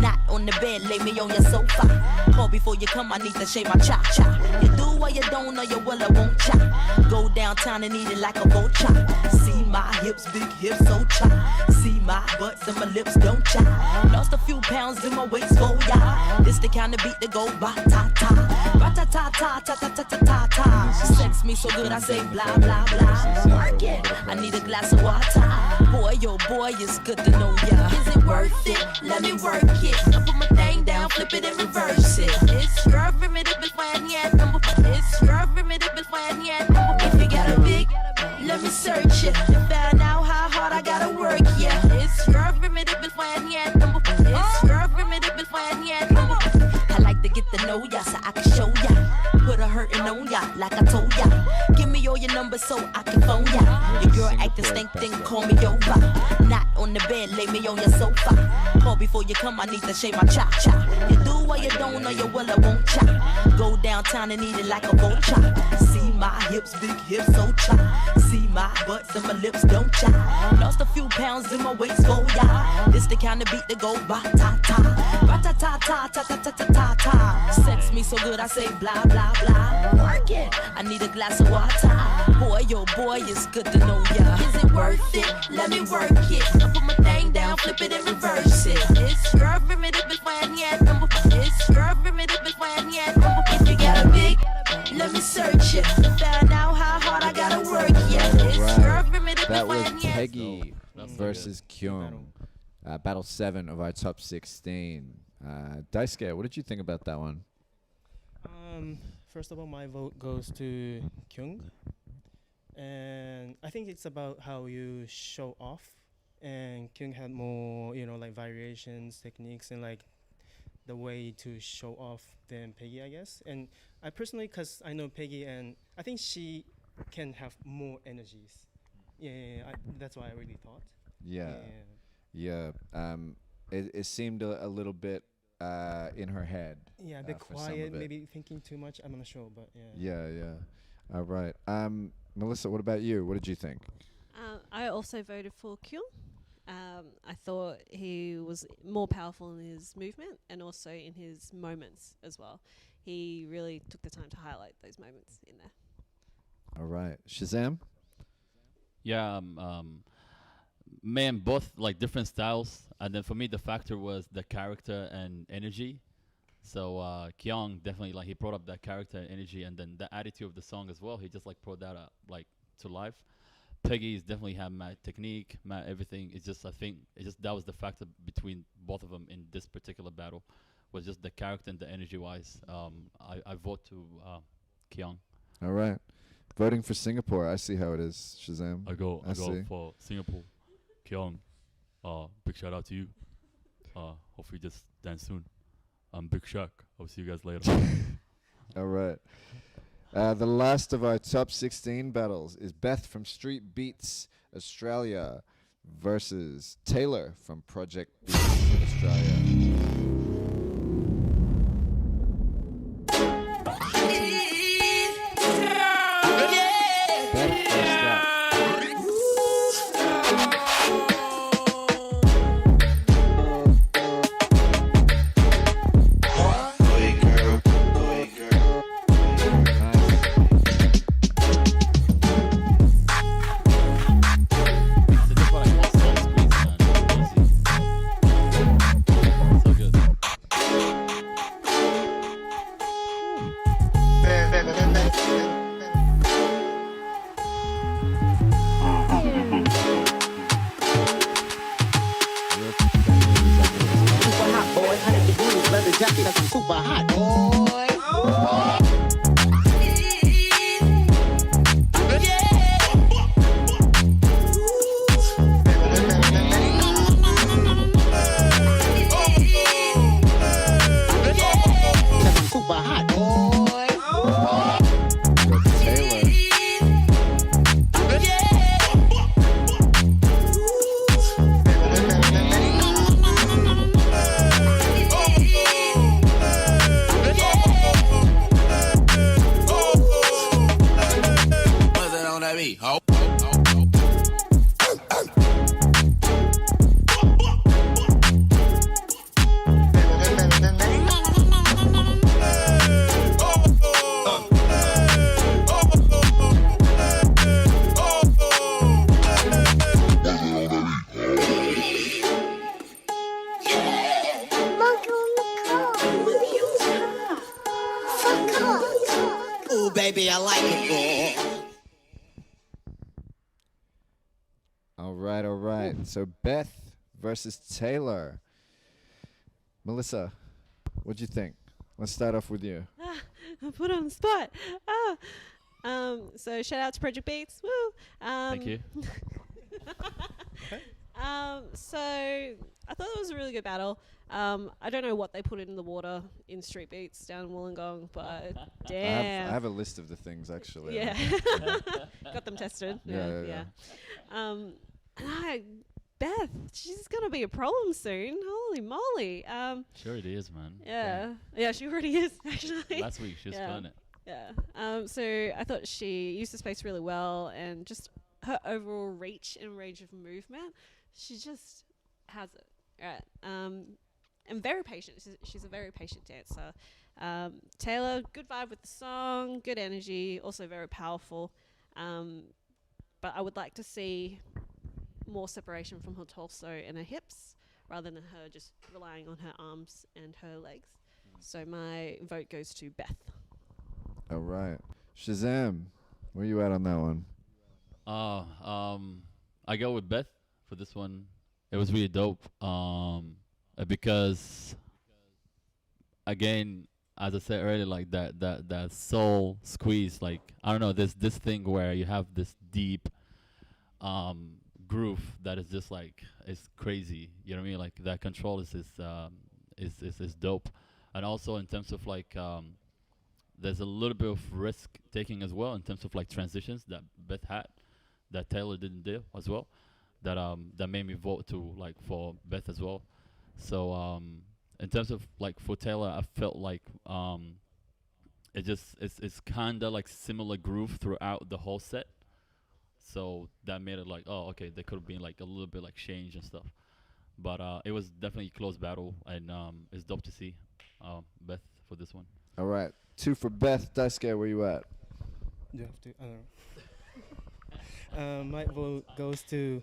Not on the bed, lay me on your sofa. Call before you come, I need to shave my cha-cha. You do what you don't know, you will, I won't cha. Go downtown and eat it like a vulture. See my hips, big hips, so cha. See my butts and my lips, don't cha. Lost a few pounds in my waist, go ya. This the kind of beat that go ba-ta-ta. Ba-ta-ta-ta-ta-ta-ta-ta-ta. Sex me so good, I say blah, blah, blah. Work it, I need a glass of water. Boy, oh boy, it's good to know ya. Is it worth it? Let me work it. I put my thing down, flip it and reverse it. It's your primitive plan yet. It's your primitive plan yet. If you got a big, let me search it and find out how hard I gotta work. Yeah, it's your primitive plan yet. It's your primitive plan yet. I like to get to know ya so I can show ya. Put a hurtin' on ya like I told ya. Give me all your numbers so I can phone ya. Your girl acting stank, then call me over. Not on the bed, lay me on your sofa. Call before you come, I need to shave my cha-cha. You do what you don't know, you will, I won't cha. Go down downtown and eat it like a vulture. See my hips, big hips, so chop. See my butts and my lips don't chop. Lost a few pounds in my waist, oh yeah. This the kind of beat that go ba-ta-ta. Ba-ta-ta-ta-ta-ta-ta-ta-ta. Sex me so good I say blah, blah, blah. Work it. I need a glass of water. Boy, oh boy, it's good to know ya. Is it worth it? Let me work it. I put my thing down, flip it and reverse it. It's your primitive when yet. It's your primitive when yet. If you got a big, let me search it. Find out how hard I gotta work. Yeah, it's your primitive That was when yet. Peggy versus Kyung. Battle 7 of our top 16. Daisuke, what did you think about that one? First of all, my vote goes to Kyung. And I think it's about how you show off. And Kyung had more, like variations, techniques, and like the way to show off than Peggy, I guess. And I personally, because I know Peggy, and I think she can have more energies. That's what I really thought. Yeah. It seemed a little bit in her head. Yeah, a bit quiet, maybe thinking too much. I'm not sure, but yeah. Yeah. All right. Melissa, what about you? What did you think? I also voted for Kyung. I thought he was more powerful in his movement and also in his moments as well. He really took the time to highlight those moments in there. All right. Shazam? Yeah, man, both like different styles. And then for me, the factor was the character and energy. So Kyung definitely, like, he brought up that character and energy, and then the attitude of the song as well. He just like brought that like to life. Peggy's definitely had mad technique, mad everything. It's just, I think that was the factor between both of them in this particular battle, was just the character and the energy wise. I vote to Kyung. All right. Voting for Singapore. I see how it is, Shazam. I go see. for Singapore. Kyung, big shout out to you. Hopefully just dance soon. I'm Big Shaq. I'll see you guys later. All right. The last of our top 16 battles is Beth from Street Beats Australia versus Taylor from Project Beats Australia. Baby, I like it raw. All right. So Beth versus Taylor. Melissa, what'd you think? Let's start off with you. I put on the spot. So shout out to Project Beats. Woo. Thank you. So I thought it was a really good battle. I don't know what they put in the water in Street Beats down in Wollongong, but damn. I have a list of the things, actually. Yeah. Got them tested. Yeah. And Beth, she's gonna be a problem soon. Holy moly! Sure it is, man. Yeah, she already is actually. Last week she was killing it. Yeah. So I thought she used the space really well, and just her overall reach and range of movement, she just has it. Right. And very patient. She's a very patient dancer. Taylor, good vibe with the song, good energy, also very powerful. But I would like to see more separation from her torso and her hips, rather than her just relying on her arms and her legs. So my vote goes to Beth. All right. Shazam, where you at on that one? I go with Beth for this one. It was really dope. Because again, as I said earlier, like that soul squeeze, like I don't know, there's this thing where you have this deep groove that is just like, it's crazy. You know what I mean? Like that control is dope. And also in terms of like there's a little bit of risk taking as well in terms of like transitions that Beth had that Taylor didn't do as well. That made me vote to like for Beth as well. So in terms of like for Taylor, I felt like it's kind of like similar groove throughout the whole set. So that made it like, oh, okay, there could have been like a little bit like change and stuff. But it was definitely a close battle, and it's dope to see Beth for this one. All right. 2 for Beth. Daisuke, where you at? Do you have to? I don't know. My vote goes to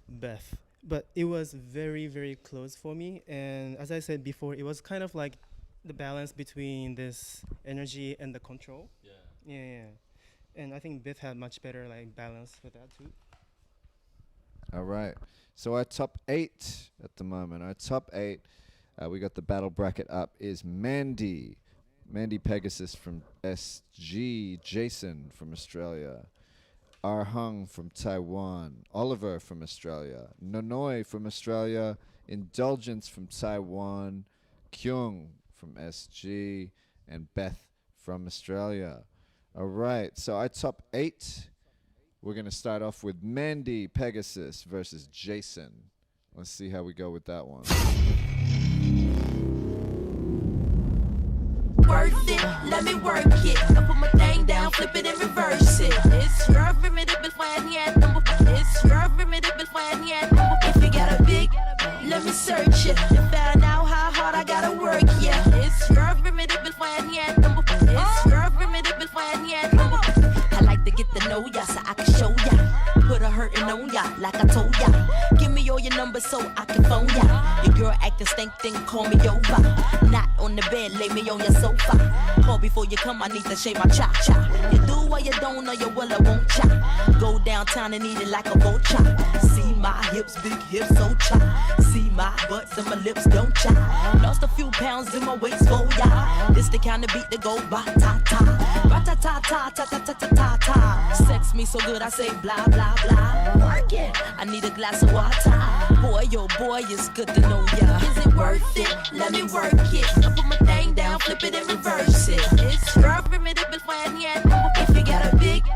Beth. But it was very, very close for me. And as I said before, it was kind of like the balance between this energy and the control. Yeah. And I think Beth had much better like balance with that too. All right. So our top 8 at the moment. Our top 8, we got the battle bracket up, is Mandy Pegasus from SG, Jason from Australia, Hung from Taiwan, Oliver from Australia, Nanoy from Australia, Indulgence from Taiwan, Kyung from SG, and Beth from Australia. All right, so our top 8, we're going to start off with Mandy Pegasus versus Jason. Let's see how we go with that one. Worth it, let me work it. I put my thing down, flip it and reverse it. It's your primitive fine yet. It's your primitive fine yet. If you got a big, let me search it and find out how hard I gotta work. Yeah, it's your primitive fine yet. It's your primitive fine yet. I like to get to know ya so I can show ya. Put a hurtin' on ya like I told ya. Give me all your numbers so I can phone ya. Your girl acting stank, then call me over. Not on the bed, lay me on your sofa. Call before you come, I need to shave my cha-cha. You do what you don't, or you will, I won't cha. Go downtown and eat it like a vulture. See my hips, big hips, so cha. See my butts and my lips, don't cha. Lost a few pounds in my waist, for ya. This the kind of beat that go ba-ta-ta. Ba-ta-ta-ta-ta-ta-ta-ta-ta. Sex me so good, I say blah, blah, blah. Work it, I need a glass of water. Boy, oh boy, it's good to know ya. Is it worth it? Let me work it. I put my thing down, flip it and reverse it. It's your primitive fine yet. If you got a big,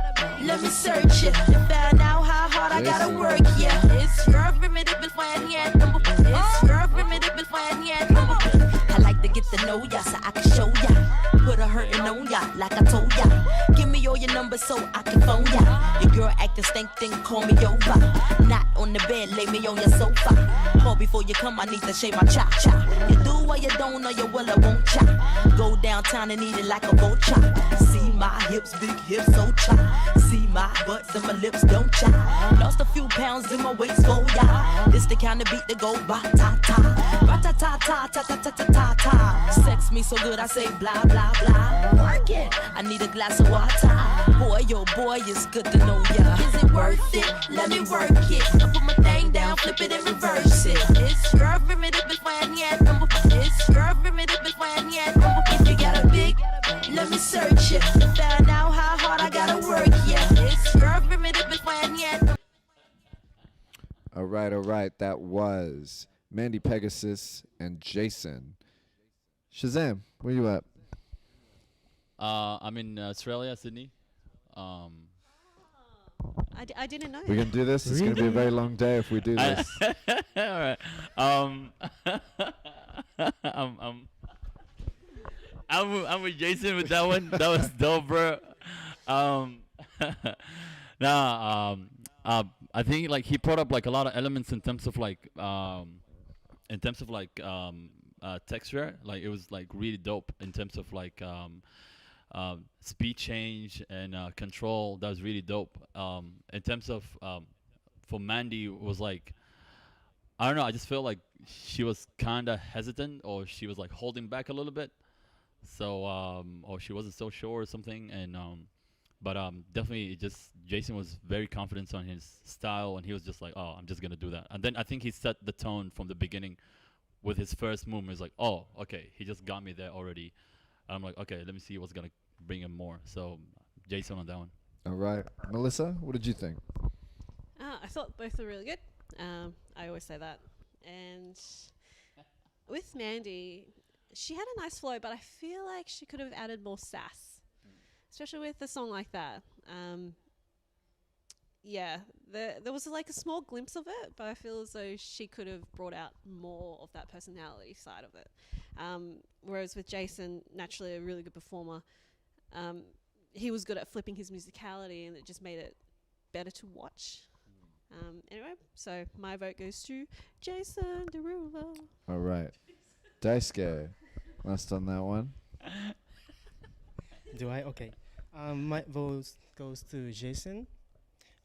let me search it and find out how hard I gotta work. Yeah, it's your primitive fine yet. It's your primitive fine yet. I like to get to know ya so I can show ya. Put a hurtin' on ya like I told ya. Give me all your numbers so I can phone ya. Your girl acting stank, then call me over. Not on the bed, lay me on your sofa. Call before you come, I need to shave my cha-cha. You do what you don't, or you will, I won't cha. Go downtown and eat it like a vulture. See my hips, big hips, so cha. See my butts and my lips, don't cha. Lost a few pounds in my waist, for ya. This the kind of beat that go ba-ta-ta. Ba-ta-ta-ta-ta-ta-ta-ta-ta. Sex me so good, I say blah, blah, blah. Work it, I need a glass of water. Boy, oh boy, it's good to know ya. Is it worth it? Let me work it. I put my thing down, flip it and reverse it. It's your primitive fine yet. It's your primitive fine yet. If you got a big, let me search it and find out how hard I gotta work. Yeah, it's your primitive fine yet. All right. That was Mandy Pegasus and Jason. Shazam, where you at? I'm in Australia, Sydney. I I didn't know. We can do this. It's going to be a very long day if we do this. All right. I'm with Jason with that one. That was dope, bro. I think like he brought up like a lot of elements in terms of like texture. Like it was like really dope in terms of like speed change and control. That was really dope. In terms of for Mandy, it was like, I don't know, I just felt like she was kind of hesitant, or she was like holding back a little bit, so or she wasn't so sure or something. And but definitely Jason was very confident on his style, and he was just like, oh, I'm just gonna do that. And then I think he set the tone from the beginning with his first movement. He's like, oh, okay, he just got me there already. And I'm like, okay, let me see what's gonna bring him more. So Jason on that one. All right. Melissa, what did you think? I thought both were really good. I always say that. And with Mandy, she had a nice flow, but I feel like she could have added more sass, especially with a song like that. Yeah, there was like a small glimpse of it, but I feel as though she could have brought out more of that personality side of it. Whereas with Jason, naturally a really good performer, he was good at flipping his musicality, and it just made it better to watch. Anyway, so my vote goes to Jason Derulo. All right. Daisuke, last on that one. Do I? Okay. My vote goes to Jason.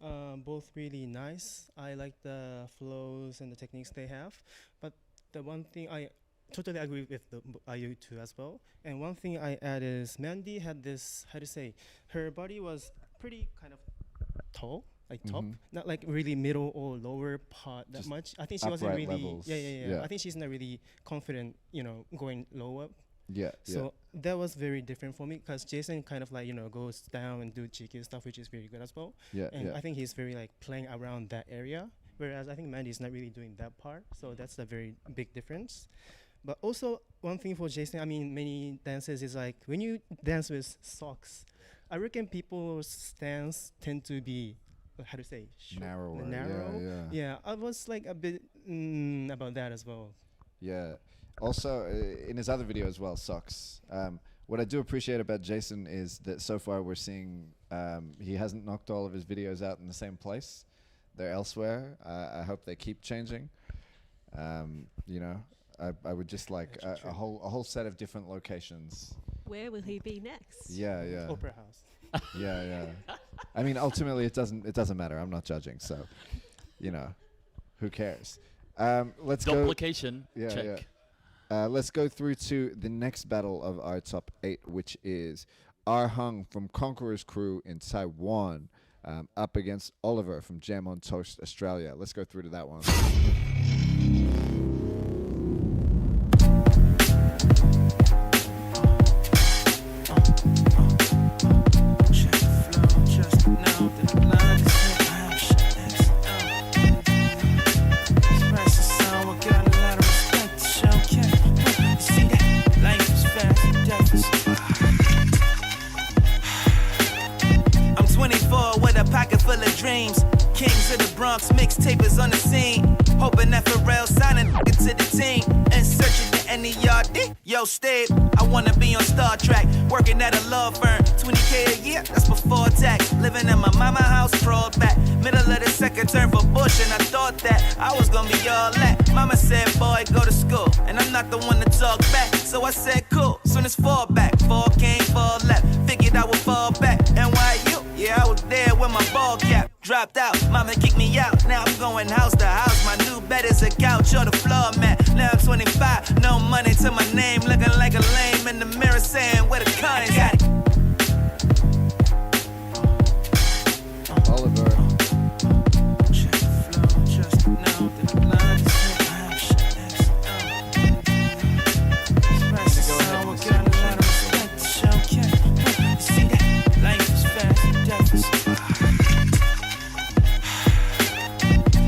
Both really nice. I like the flows and the techniques they have. But the one thing I totally agree with you two as well. And one thing I add is Mandy had this, how to say, her body was pretty kind of tall, like top, not like really middle or lower part that Just much. I think she wasn't really, levels. yeah. I think she's not really confident, going lower. Yeah. So that was very different for me, because Jason kind of like, goes down and do cheeky stuff, which is very good as well. Yeah. And I think he's very like playing around that area, whereas I think Mandy is not really doing that part. So that's a very big difference. But also one thing for Jason, I mean, many dancers is like when you dance with socks, I reckon people's stance tend to be, how to say, narrower. Yeah. I was like a bit about that as well. Yeah. Also, in his other video as well, Socks. What I do appreciate about Jason is that so far we're seeing he hasn't knocked all of his videos out in the same place. They're elsewhere. I hope they keep changing. I would just like a whole set of different locations. Where will he be next? Yeah. Opera House. Yeah. I mean, ultimately, it doesn't matter. I'm not judging, so who cares? Let's go. Duplication. Check. Let's go through to the next battle of our top 8, which is R Hung from Conqueror's Crew in Taiwan, up against Oliver from Jam on Toast Australia. Let's go through to that one. Full of dreams, kings of the Bronx, mixtapers on the scene, hoping that Pharrell signing to the team, and searching for any yard. Yo, Steve, I wanna be on Star Trek, working at a law firm, 20K a year, that's before tax, living in my mama house, crawled back, middle of the second term for Bush, and I thought that I was gonna be all that. Mama said, boy, go to school, and I'm not the one to talk back, so I said, cool, soon as fall back, 4 came, 4 left, figured I would fall back, NYU, yeah, I was there with my ball cap, dropped out, mama kicked me out, now I'm going house to house, my new bed is a couch or the floor mat, now I'm 25, no money to my name, looking like a lame in the mirror saying where the con is at. Oliver. Check the flow, just know that the blood is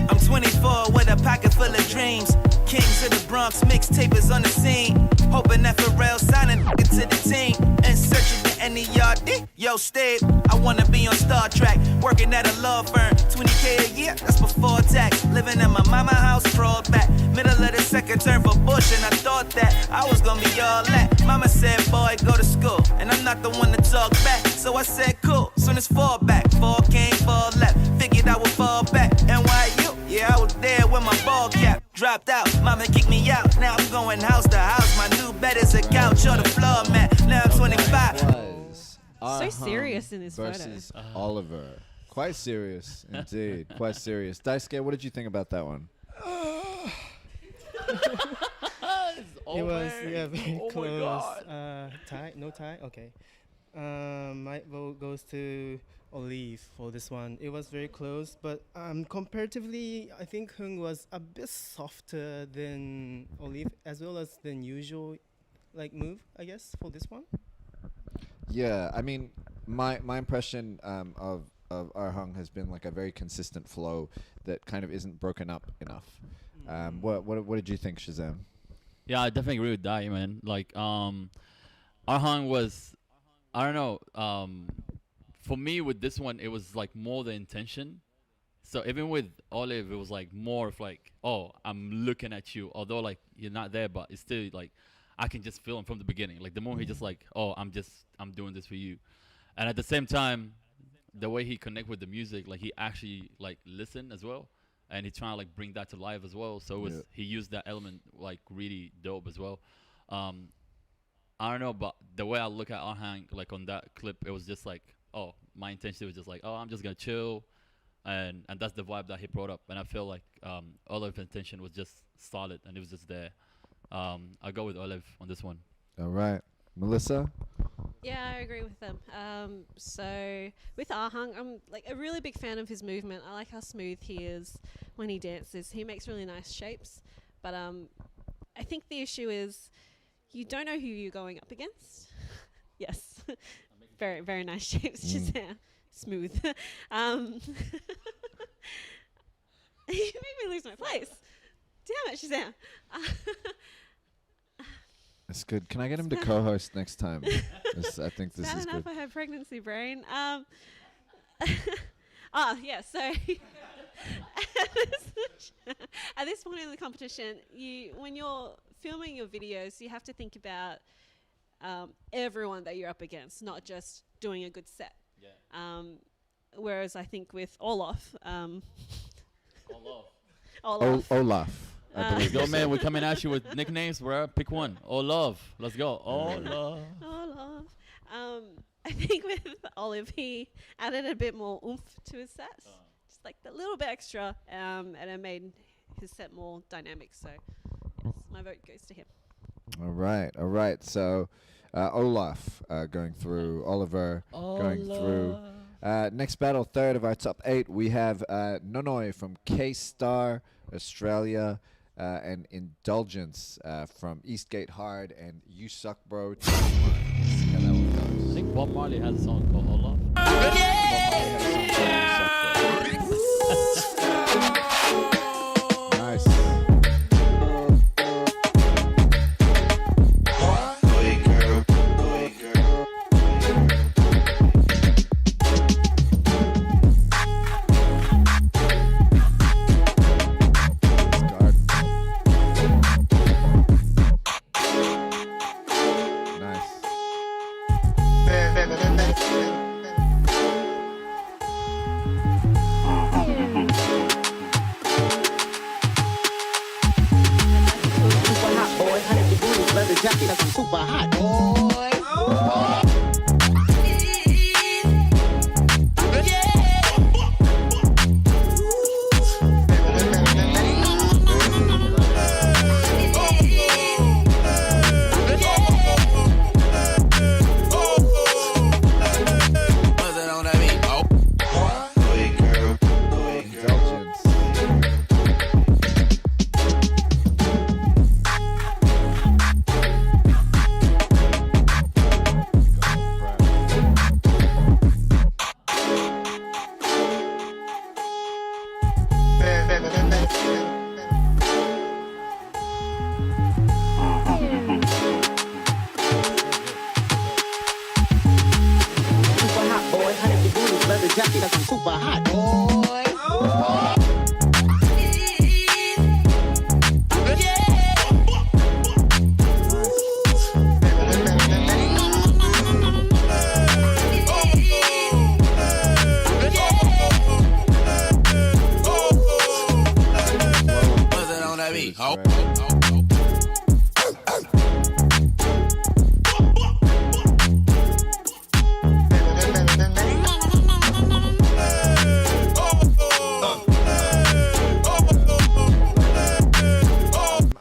I'm 24 with a pocket full of dreams. Kings of the Bronx, mixtapers on the scene, hoping that Pharrell signing to the team, and searching for any any yardie. Yo, Steve, I wanna be on Star Trek, working at a law firm. 20K a year, that's before tax. Living in my mama house, crawled back. Middle of the second term for Bush, and I thought that I was gonna be all that. Mama said, boy, go to school, and I'm not the one to talk back. So I said, cool, soon as fall back. Fall came, fall left, figured I would fall back. NYU, yeah, I was there with my ball cap. Dropped out, mama kicked me out. Now I'm going house to house. My new bed is a couch or the floor mat. Now I'm 25. Was So serious in this photo. versus Oliver. Quite serious, indeed. Quite serious. Daisuke, what did you think about that one? It was very close. Tie? No tie? Okay. My vote goes to Olive for this one. It was very close, but comparatively, I think Hung was a bit softer than Olive, as well as than usual, like move, I guess, for this one. Yeah, I mean, my impression of Arhung has been like a very consistent flow that kind of isn't broken up enough. What did you think, Shazam? Yeah, I definitely agree with that, man. Like, Arhang was, I don't know. For me, with this one, it was like more the intention. So even with Olive, it was like more of like, oh, I'm looking at you. Although like you're not there, but it's still like I can just feel him from the beginning. Like the moment he just like, oh, I'm doing this for you. And at the same time, the way he connect with the music, like he actually like listen as well. And he's trying to like bring that to life as well. So it was, he used that element like really dope as well. I don't know, but the way I look at Arhang like on that clip, it was just like, oh, my intention was just like, oh, I'm just gonna chill, and that's the vibe that he brought up. And I feel like Olive's intention was just solid, and it was just there. I'll go with Olive on this one. All right, Melissa. Yeah, I agree with them. So with Ahang, I'm like a really big fan of his movement. I like how smooth he is when he dances. He makes really nice shapes. But I think the issue is you don't know who you're going up against. Yes. Very, very nice shapes. Just smooth. You made me lose my place. Damn it, Shazam. That's good. Can I get him to co-host next time? I think this is good. I have pregnancy brain. Yeah. So at this point in the competition, when you're filming your videos, you have to think about everyone that you're up against, not just doing a good set. Yeah. Whereas I think with Olaf. Olaf. Let's go, man. We're coming at you with nicknames, bro. Pick one. Olaf. Let's go. Olaf. Olaf. I think with Olive, he added a bit more oomph to his sets. Just like a little bit extra, and it made his set more dynamic. So, yes, my vote goes to him. All right. So, Olaf going through, Oliver going through. Next battle, third of our top 8, we have Nanoy from K-Star, Australia, and Indulgence from Eastgate Hard, and You Suck Bro. See how that one goes. I think Bob Marley has a song called Olaf. Nice. Nice. cause I'm super hot, boy.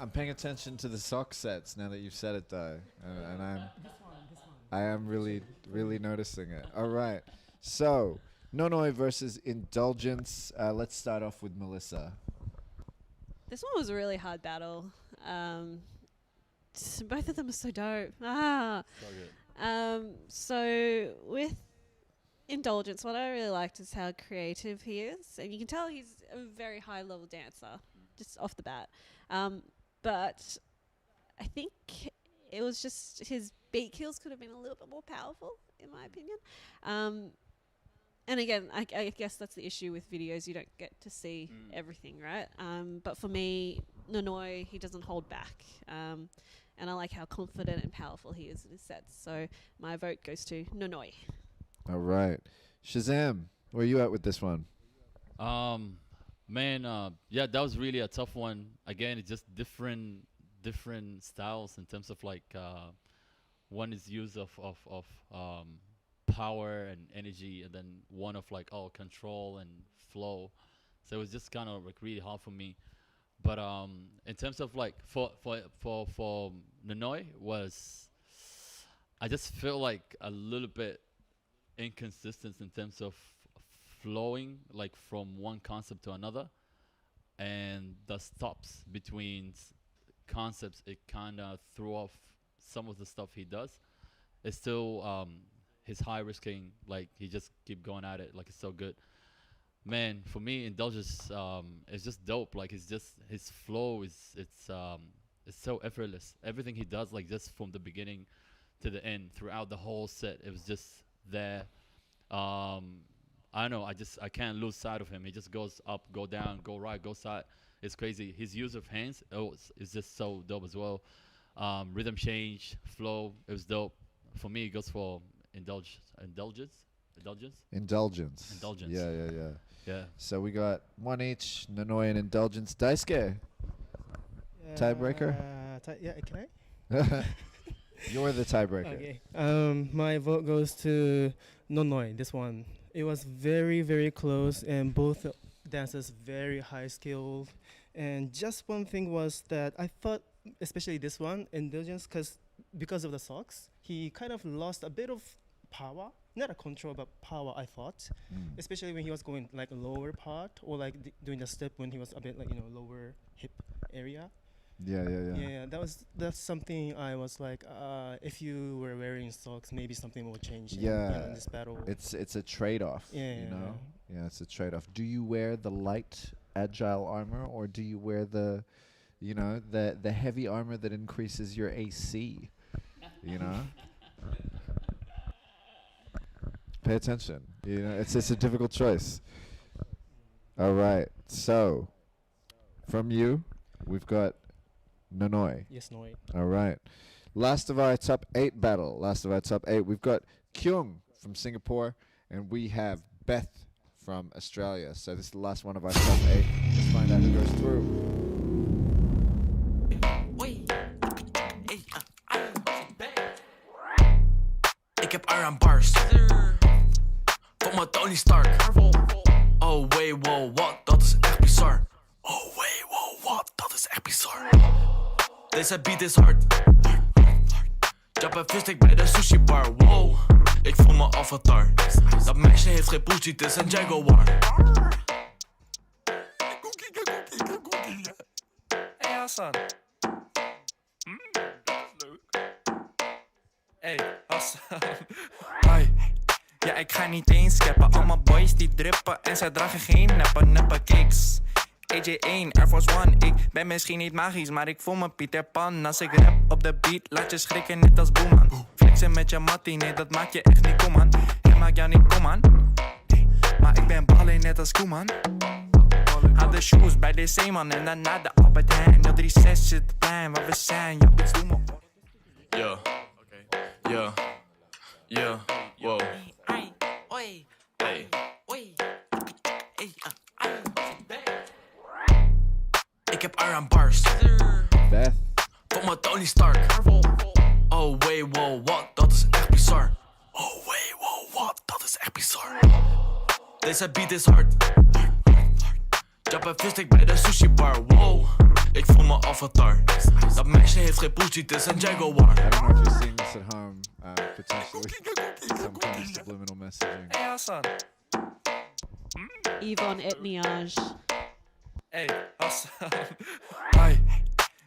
I'm paying attention to the sock sets now that you've said it, though, and I am really noticing it. All right, so Nanoy versus Indulgence. Let's start off with Malissa. This one was a really hard battle. Both of them are so dope. So with Indulgence, what I really liked is how creative he is, and you can tell he's a very high level dancer just off the bat. But I think it was just his beat kills could have been a little bit more powerful, in my opinion. And again, I guess that's the issue with videos. You don't get to see everything, right? But for me, Nanoy, he doesn't hold back. And I like how confident and powerful he is in his sets. So my vote goes to Nanoy. All right, Shazam, where are you at with this one? Yeah, that was really a tough one. Again, it's just different styles in terms of like one is use of power and energy, and then one of like control and flow. So it was just kind of like really hard for me. But in terms of like for Nanoy I just feel like a little bit inconsistent in terms of flowing like from one concept to another, and the stops between concepts, it kind of threw off some of the stuff he does. It's still his high risking, like he just keep going at it, like it's so good. Man, for me, Indulgence is just dope. Like it's just his flow it's so effortless. Everything he does, like just from the beginning to the end, throughout the whole set, it was just there. I don't know, I can't lose sight of him. He just goes up, go down, go right, go side. It's crazy. His use of hands, is just so dope as well. Rhythm change, flow, it was dope. For me, it goes for Indulgence. Yeah. So we got one each, Nanoy and Indulgence. Daisuke, tiebreaker? Can I? You're the tiebreaker. Okay. My vote goes to Nanoy, this one. It was very, very close, and both dancers very high skilled. And just one thing was that I thought, especially this one, Indulgence, because of the socks, he kind of lost a bit of power. Not a control, but power, I thought. Especially when he was going like lower part, or like doing the step when he was a bit like, lower hip area. Yeah, that's something I was like, if you were wearing socks, maybe something will change in this battle. It's a trade-off, Yeah, it's a trade-off. Do you wear the light, agile armor, or do you wear the heavy armor that increases your AC? Pay attention. It's a difficult choice. All right. So, from you, we've got Nanoy. Yes, Nanoy. All right. Last of our top 8 battle. We've got Kyung from Singapore, and we have Beth from Australia. So this is the last one of our top 8. Let's find out who goes through. Ik heb R aan bars. Kom maar Tony Stark. Oh wait, wow, what? Dat is echt bizar. Oh wait, wow, what? Dat is echt bizar. Deze beat is hard. Jump en visstick bij de sushi bar. Wow, ik voel me avatar. Dat meisje heeft geen poesie, het is een Jaguar. Hey Hassan. Hey Hassan. Hi. Ja, ik ga niet eens scappen. Allemaal boys die drippen en zij dragen geen neppe kicks. AJ1, Air Force One. Ik ben misschien niet magisch, maar ik voel me Peter Pan. Als ik rap op de beat, laat je schrikken net als Boeman. Flexen met je mattie, nee dat maakt je echt niet kom aan. Ik maak jou niet kom aan. Maar ik ben ballen net als Koeman. Had de shoes bij de Zeeman en dan naar de Albert Heijn. 036 zit het plein waar we zijn. Ja, bitch, doe me. Yeah. Yeah. Yeah. Wow. Oi. Hey. Oi. Ik heb R aan bars. Beth. Tot mijn Tony Stark. Oh wait, wow, what? Dat is echt bizar. Oh wait, wow, what? Dat is echt bizar. Deze beat is hard. Jap en visstick bij de sushi bar. Wow, ik voel me avatar. Dat meisje heeft geen poesie, het is een Jaguar. I don't know if you're seeing this at home. Potentially some kind of subliminal messaging. Hey Hassan. Yvonne Etniage. Hey Hassan. Hoi.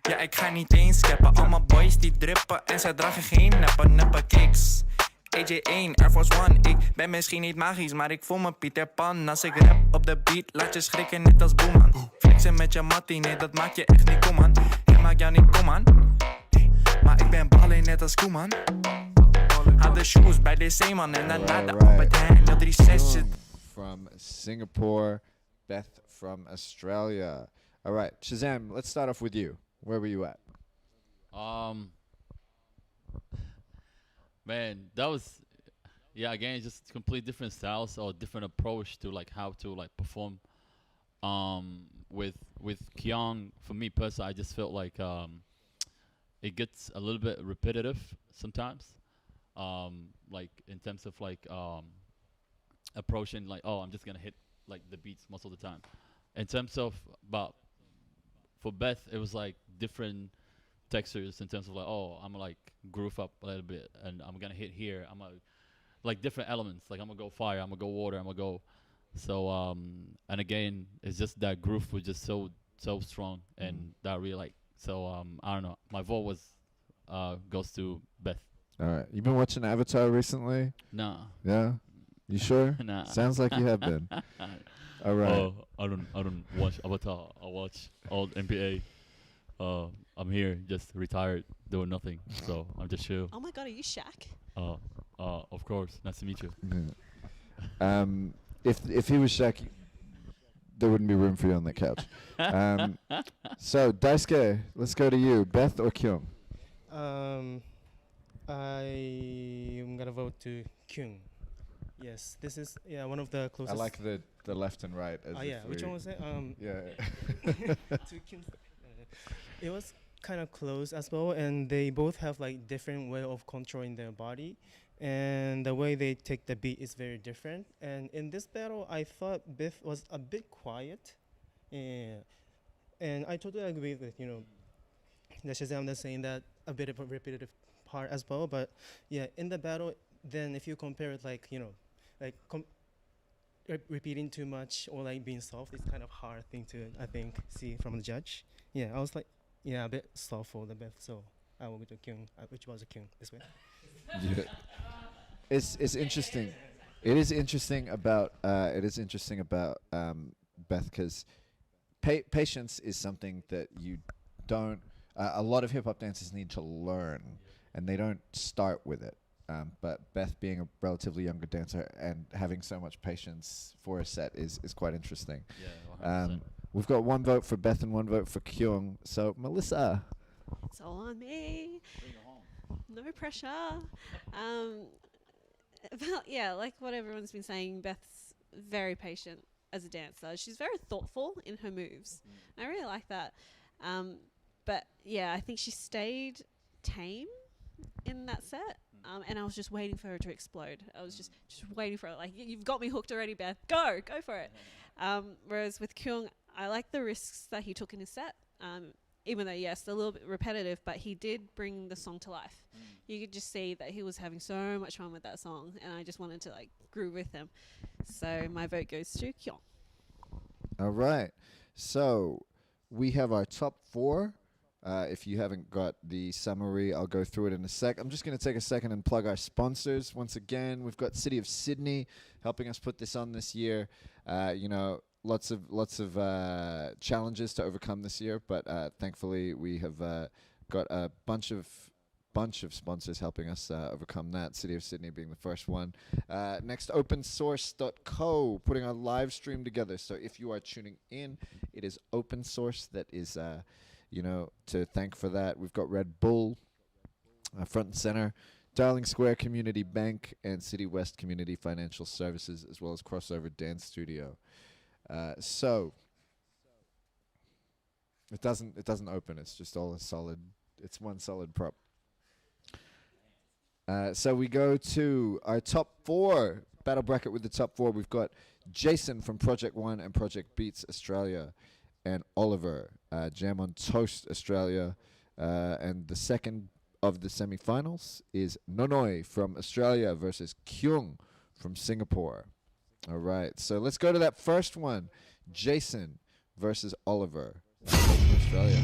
Ja, ik ga niet eens cappen. Allemaal boys die drippen en zij dragen geen neppe kicks. AJ1, Air Force One. Ik ben misschien niet magisch, maar ik voel me Peter Pan. Als ik rap op de beat, laat je schrikken net als Boeman. Flexen met je mattie, nee, dat maakt je echt niet kom aan. Ik maak jou niet kom aan. Maar ik ben ballen net als Koeman. Had de shoes bij de Zeeman en dan naar de Albert Heijn. 036 Kyung from Singapore. Beth from Australia. All right, Shazam, let's start off with you. Where were you at? Man, that was, yeah, again, just complete different styles or different approach to like how to like perform. With Kyung, for me personally, I just felt like it gets a little bit repetitive sometimes. Like in terms of like approaching like, oh, I'm just gonna hit like the beats most of the time. In terms of, but for Beth, it was like different textures in terms of like, oh, I'm like groove up a little bit and I'm gonna hit here. I'm gonna like different elements. Like I'm gonna go fire, I'm gonna go water, I'm gonna go. So and again, it's just that groove was just so strong and that really like. So I don't know. My vote was goes to Beth. All right. You been watching Avatar recently? Nah. Yeah. You sure? Nah. Sounds like you have been. All right. I don't watch Avatar. I watch all NBA. I'm here, just retired, doing nothing. So I'm just chill. Oh my god, are you Shaq? Of course. Nice to meet you. Yeah. If he was Shaq, there wouldn't be room for you on that couch. So Daisuke, let's go to you. Beth or Kyung? I'm gonna vote to Kyung. Yes, this is one of the I closest. like the left and right. As yeah, which one was it? Yeah. To Kyung. It was kind of close as well, and they both have like different way of controlling their body, and the way they take the beat is very different. And in this battle, I thought Beth was a bit quiet, and I totally agree with the Shazam that's saying that a bit of a repetitive part as well. But yeah, in the battle, then if you compare it like repeating too much or like being soft, it's kind of hard thing to I think see from the judge. Yeah, I was like, a bit soft for the Beth, so I will go to Kyung, which was a Kyung this way. Yeah. It's interesting. It is interesting about Beth because patience is something that you don't. A lot of hip hop dancers need to learn, and they don't start with it. But Beth being a relatively younger dancer and having so much patience for a set is quite interesting. Yeah, 100%. We've got one vote for Beth and one vote for Kyung. So Melissa. It's all on me. Bring it home. No pressure. Like what everyone's been saying, Beth's very patient as a dancer. She's very thoughtful in her moves. I really like that. But yeah, I think she stayed tame in that set. And I was just waiting for her to explode. I was just waiting for it. Like, you've got me hooked already, Beth. Go for it. Whereas with Kyung, I like the risks that he took in his set. Even though, yes, a little bit repetitive, but he did bring the song to life. You could just see that he was having so much fun with that song, and I just wanted to like groove with him. So my vote goes to Kyung. All right. So we have our top four. If you haven't got the summary, I'll go through it in a sec. I'm just going to take a second and plug our sponsors once again. We've got City of Sydney helping us put this on this year. Lots of challenges to overcome this year, but thankfully we have got a bunch of bunch of sponsors helping us overcome that. City of Sydney being the first one. Next, opensource.co, putting our live stream together. So if you are tuning in, it is open source that is, to thank for that. We've got Red Bull, front and center, Darling Square Community Bank, and City West Community Financial Services, as well as Crossover Dance Studio. So it doesn't open. It's just all a solid. It's one solid prop. So we go to our top 4 battle bracket. With the top 4, we've got Jason from Project One and Project Beats Australia, and Oliver, Jam on Toast Australia, and the second of the semifinals is Nanoy from Australia versus Kyung from Singapore. All right, so let's go to that first one. Jason versus Oliver from Australia.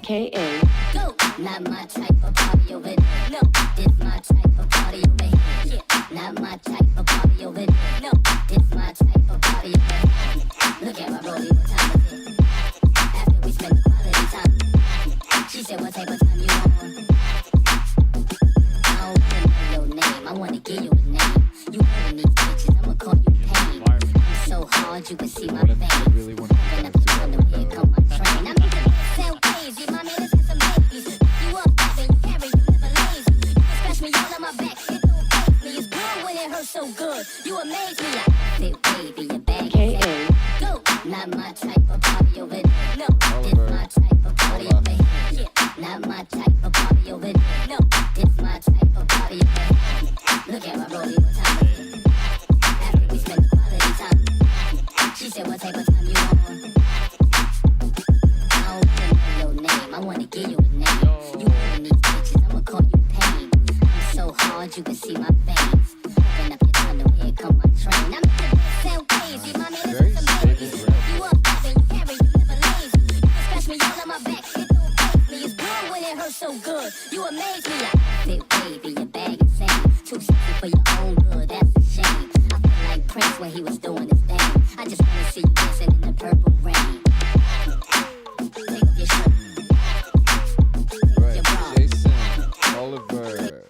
K.A. Go. Not my type of party over there. No, it's my type of party over here. Yeah. Not my type of party over there. No, it's my type of party over here. Look at my rollie, what time is it? After we spend the quality time. She said, what type of time you on? I don't wanna know your name, I wanna give you a name. You heard these bitches, I'ma call you pain. I'm so hard, you can see my veins. Really want to Open up the window, here come my train. I'm making it sound crazy, my man is some babies. You up, baby, you carry, you never lazy. You can scratch me all on my back, it don't faze me. It's good when it hurts so good. You amaze me, I fit baby, your bag is go. Not my type of party over there. No, it's my type of party over here. Yeah, not my type of party over there. No, it's my type of party over here. Look at my rollie, what time is it? After we spend the quality time. She said, what type of time you on? I don't wanna know your name, I wanna give you a name. You heard these bitches, I'ma call you pain. I'm so hard, you can see my veins. Open up your tunnel, here come my train. I'm making it sound crazy, my man is some babies. You up, baby, you carry, you never lazy. You can scratch me all on my back, it don't faze me. It's good when it hurts so good. You amaze me, I fit baby, your bag insane. Too sexy for your own good, that's a shame. I feel like Prince when he was doing his thing. I just wanna see you dancing in the purple rain. Take off your shirt. Right, Jason, Oliver.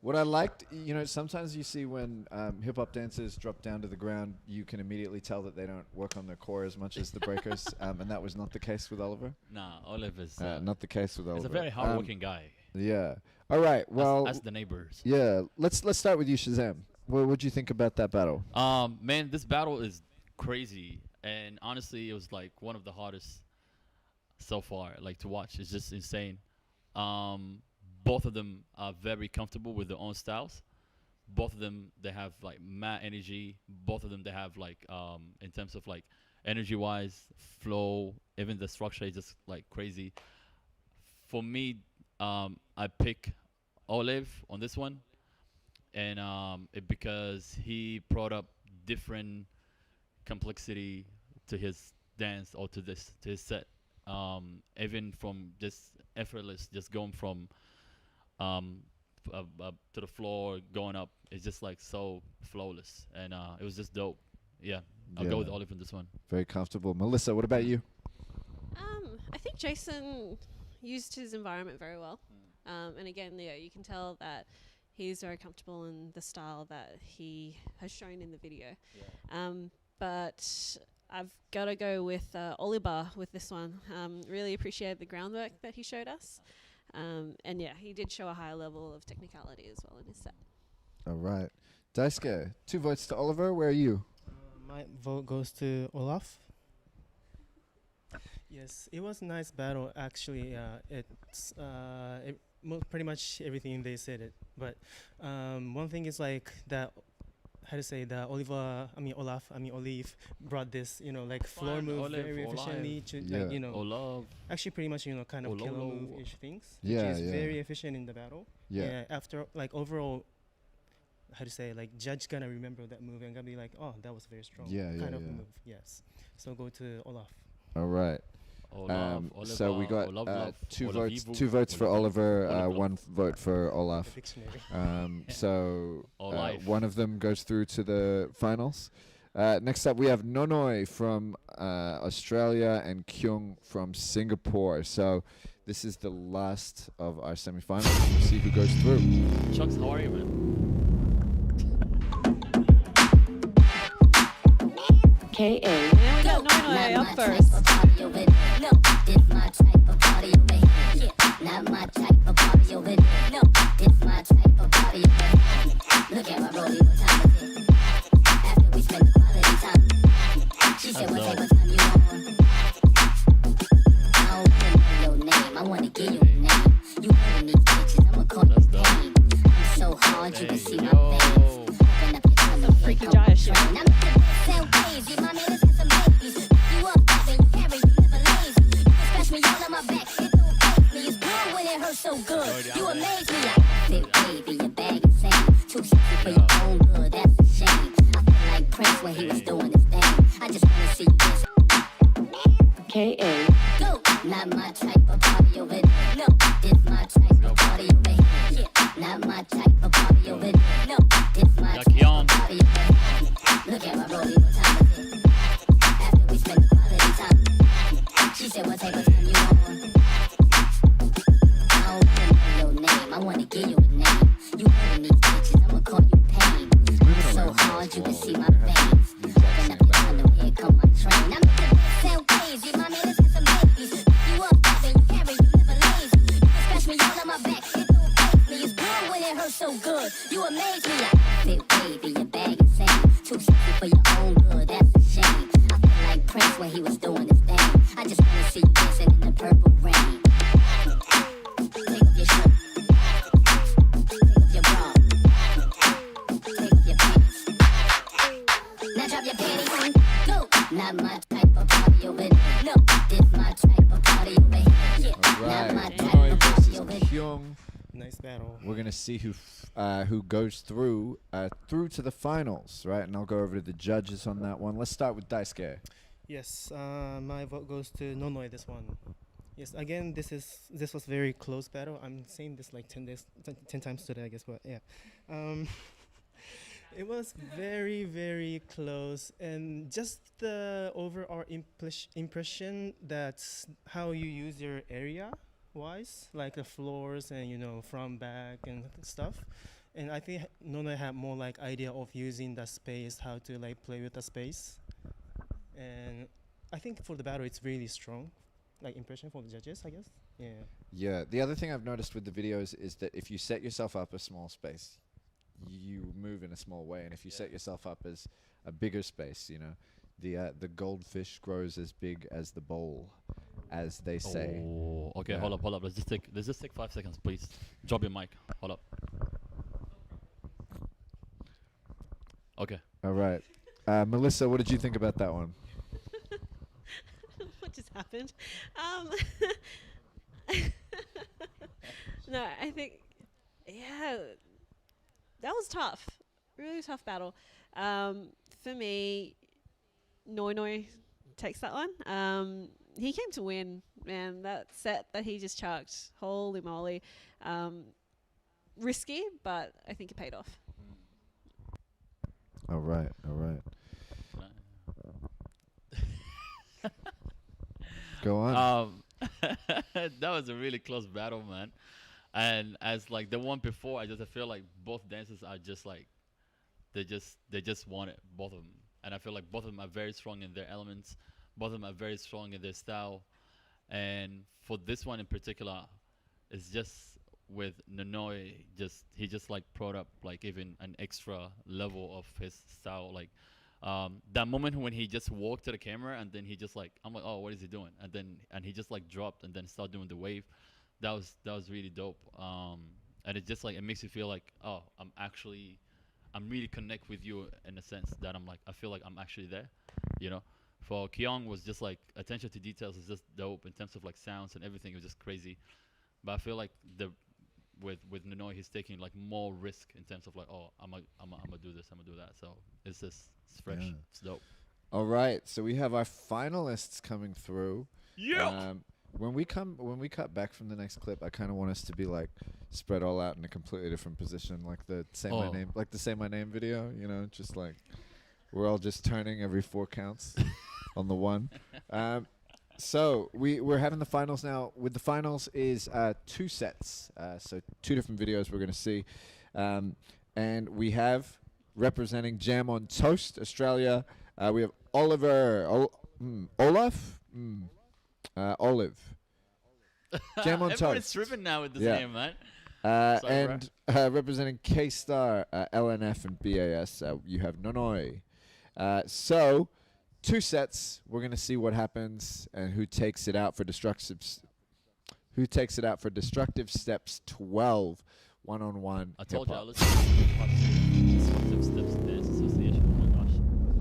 What I liked, sometimes you see when hip-hop dancers drop down to the ground, you can immediately tell that they don't work on their core as much as the breakers, and that was not the case with Oliver. Nah, Oliver's not the case with Oliver. he's a very hardworking guy. Yeah. All right. Well, as the neighbors. Yeah. Let's start with you, Shazam. What do you think about that battle? Man, this battle is crazy, and honestly, it was like one of the hardest so far, like to watch. It's just insane. Both of them are very comfortable with their own styles. Both of them, they have like mad energy. Both of them, they have like in terms of like energy-wise, flow, even the structure is just like crazy. For me, I pick Olive on this one, and because he brought up different complexity to his dance or to his set. Even from just effortless, just going from to the floor, going up, it's just like so flawless, and it was just dope. Yeah, I'll go with Olive on this one. Very comfortable. Melissa, what about you? I think Jason used his environment very well. And again, you can tell that he's very comfortable in the style that he has shown in the video. But I've got to go with Oliver with this one. Really appreciated the groundwork that he showed us. And yeah, he did show a higher level of technicality as well in his set. All right. Daisuke, 2 votes to Oliver. Where are you? My vote goes to Olaf. Yes, it was a nice battle. Actually, it's pretty much everything they said it. But one thing is like that. How to say that Olive brought this, like floor move very efficiently. Olaf. Actually, pretty much, kind of killer move-ish things. Yeah, which is very efficient in the battle. Yeah. After like overall, how to say, like judge gonna remember that move and gonna be like, oh, that was very strong. Kind of move. Yes. So go to Olaf. All right. So we got two votes. Olavivu, Two votes for Olavivu, Oliver. Olavivu. One vote for Olaf. The dictionary. So Olaf. one of them goes through to the finals. Next up, we have Nanoy from Australia and Kyung from Singapore. So this is the last of our semifinals. We'll see who goes through. Chux, how are you, man? K.A. And we got Nanoy up first. No, it's my type of party over here. Not my type of party over there. No, it's my type of party over here. Look at my rollie, what time is it? After we spend the quality time. She said, what type of time you on? I don't wanna know your name, I wanna give you a name. You heard me, bitches, I'ma call you pain. I'm so hard, you can see my veins. Open up your eyes, I'm Freaky Jaya shit. I'm sound crazy, my man, let's have some babies. You up, then you carry, you never lazy. You can scratch me all on my back, it don't faze me. It's good when it hurts so good. You amaze me, I fit baby, your bag insane. Too sexy for your own good, that's a shame. I feel like Prince when he was doing his thing. I just wanna see you dance. K.A. Go, not my type of party over there. No, it's my type of party over here. Not my type of party over there. No, it's my type of party over here. Look at my rollie, what time is it? After we spend the quality time. She said, what type of time you on? I don't wanna know your name, I wanna give you a name. You heard me, bitches, I'ma call you pain. I'm so hard, you can see my veins. Open up your window, here come my train. I'm making it sound crazy, my man, let's have some babies. You up, then you carry, you never lazy. You can scratch me all on my back, it don't faze me. It's good when it hurts so good. You amaze me, I fit baby, your bag insane. Too sexy for your own good, that's a shame. I feel like Prince when he was doing his thing. I just wanna see you dancing in the purple rain. Take off your shirt. Take off your bra. Take off your pants. Now drop your panties. Go. Not my type of party over there. No, it's my type of party over here. All Not my right, type Nanoy of party versus over there. Kyung. Nice battle. We're gonna see who goes through to the finals, right? And I'll go over to the judges on that one. Let's start with Daisuke. Yes, my vote goes to Nanoy this one. Yes, again, this was very close battle. I'm saying this like 10 times today, I guess, but yeah. It was very, very close, and just the overall impression that's how you use your area wise, like the floors and from back and stuff. And I think Nona had more like idea of using the space, how to like play with the space. And I think for the battle, it's really strong, like impression for the judges, I guess. Yeah. Yeah. The other thing I've noticed with the videos is that if you set yourself up a small space, you move in a small way, and if you set yourself up as a bigger space, the goldfish grows as big as the bowl, as they say. Oh, okay. Yeah. Hold up. Let's just take 5 seconds, please. Drop your mic. Hold up. Okay. All right, Melissa, what did you think about that one? What just happened? No, I think, yeah, that was tough. Really tough battle. For me, Noy takes that one. He came to win, man. That set that he just chucked, holy moly. Risky, but I think it paid off. All right. Go on. That was a really close battle, man. And as like the one before, I feel like both dancers are just like they just want it, both of them. And I feel like both of them are very strong in their elements. Both of them are very strong in their style. And for this one in particular, it's just with Nanoy, he just like brought up like even an extra level of his style. Like that moment when he just walked to the camera and then he just like, I'm like, oh, what is he doing? And he just like dropped and then started doing the wave. That was really dope. And it just like, it makes you feel like, oh, I'm really connect with you in a sense that I feel like I'm actually there, For Kyung was just like attention to details is just dope in terms of like sounds and everything. It was just crazy. But I feel like with Nanoy, he's taking like more risk in terms of like, oh, I'm gonna do this, I'm gonna do that. So it's fresh, It's dope. All right, so we have our finalists coming through. Yeah. When we cut back from the next clip, I kind of want us to be like spread all out in a completely different position, like the say my name, like the say my name video. You know, just like we're all just turning every 4 counts on the one. So we're having the finals now. With the finals is 2 sets, so 2 different videos we're gonna see, and we have representing Jam on Toast Australia. We have Olive. Jam on Everyone is Toast. driven now with this Yeah. name, mate. And representing K-Star, LNF, and BAS, you have Nanoy. So, 2 sets. We're gonna see what happens and who takes it out for destructive. Who takes it out for destructive steps 12, 1-on-1. I told you I hip-hop. listened to Destructive Steps Dance Association. Oh my gosh.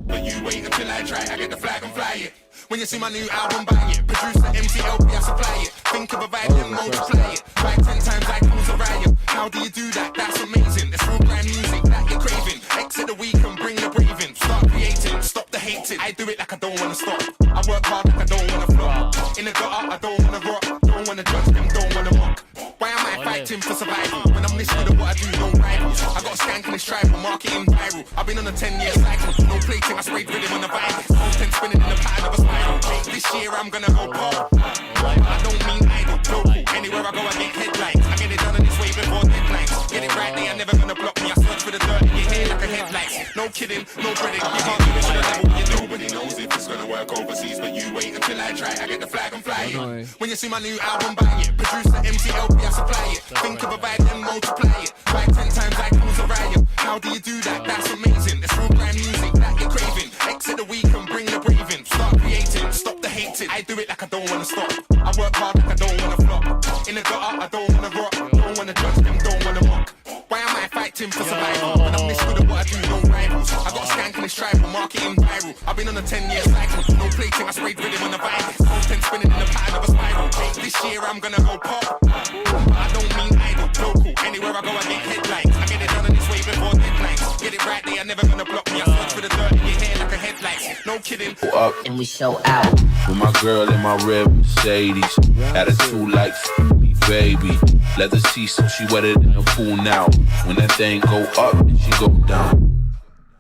But you wait until I try, I get the flag and fly it. When you see my new album, buy it. Producer, MCLP, I supply it. Think of a vibe and multiply it. Write 10 times like cause a riot. How do you do that? That's amazing. It's real brand music that you're craving. Exit the week and bring the braving. Start creating, stop the hating. I do it like I don't wanna stop. I work hard like I don't wanna flop. In the gutter, I don't wanna rock. Don't wanna judge them, don't wanna mock. Why am I fighting for survival? When I'm listening to what I do, no rivals. I got a skank in this tribal, marketing viral. I've been on a 10-year cycle. No plating, I sprayed Riddim on the vinyl. Whole 10 spinning in the pattern of a spiral. This year I'm gonna go pop. I don't mean idle, local. Anywhere I go, I get headlines. I get it done in this way before deadlines. Get it right, they are never gonna block me. I search for the dirt in your hair like a headlights. No kidding, no dreading. You can't do it to the level where you know. Nobody knows if it's gonna work overseas, but you wait until I try. I get the flag and fly it. When you see my new album, buy it. Producer, MCLP, I supply it. Think of a vibe and multiply it. Write 10 times like cause a riot. How do you do that? That's amazing. It's real brand music that you're craving. Exit the week and bring the braving. Start creating, stop the hating. I do it like I don't wanna stop. I work hard like I don't wanna flop. In the gutter, I don't wanna rock. Don't wanna judge them, don't wanna mock. Why am I fighting for survival? When I'm listening to what I do, no rivals. I got a skank in this tribal, marketing viral. I've been on a 10-year cycle. No plating, I sprayed Riddim on the vinyl. Whole 10 spinning in the pattern of a spiral. This year I'm gonna go pop. I don't mean idle, local. Anywhere I go, I get headlines. I get it done in this way before deadlines. Get it right, they are never gonna block me. I search for the dirt in your hair like a headlights. No kidding. Up and we show out with my girl in my red Mercedes. Attitude like me, baby. Leather seats, so she wetter than a pool now. When that thing go up, then she go down.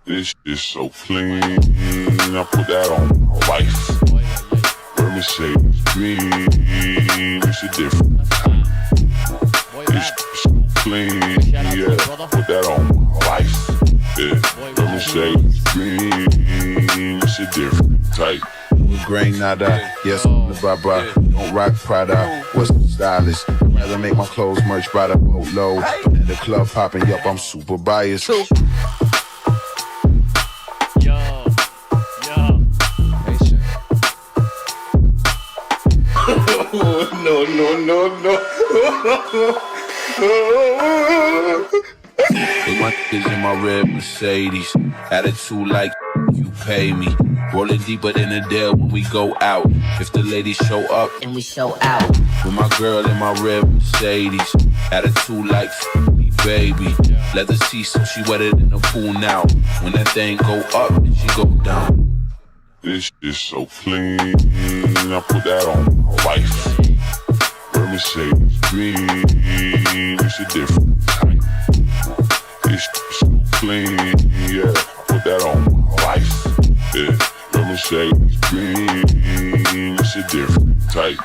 This is so clean. I put that on my wife. Her Mercedes green. It's a different type. This is so clean. Yeah, put that on my wife. Yeah, her Mercedes green. It's a different type. Grain nada, yes, the baba. Don't rock Prada. What's the stylist? I'd rather make my clothes merch by the boatload. In the club popping up, I'm super biased. Yo. Patient. No. With my kids in my red Mercedes. Attitude like you pay me. Rolling deeper than a deal when we go out. If the ladies show up, And we show out. with my girl in my red Mercedes. Attitude like me, baby. Leather seats, so she wetter than a pool now. When that thing go up, then she go down. This is so clean. I put that on my wife. Her Mercedes green. It's a different type. This is so clean. Yeah, I put that on my wife. Yeah, her Mercedes green. It's a different type.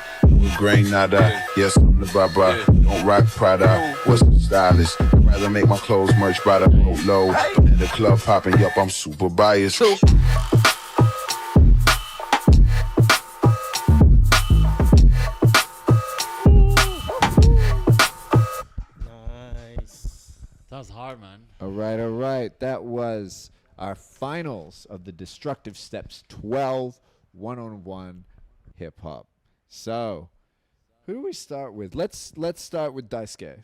Grain nada, yes, I'm the baba. Don't rock Prada. What's the stylist? I'd rather make my clothes merch by the boatload. In the club popping up, I'm super biased. Nice. That was hard, man. All right. That was our finals of the Destructive Steps 12 1-on-1 hip hop. So, who do we start with? Let's start with Daisuke.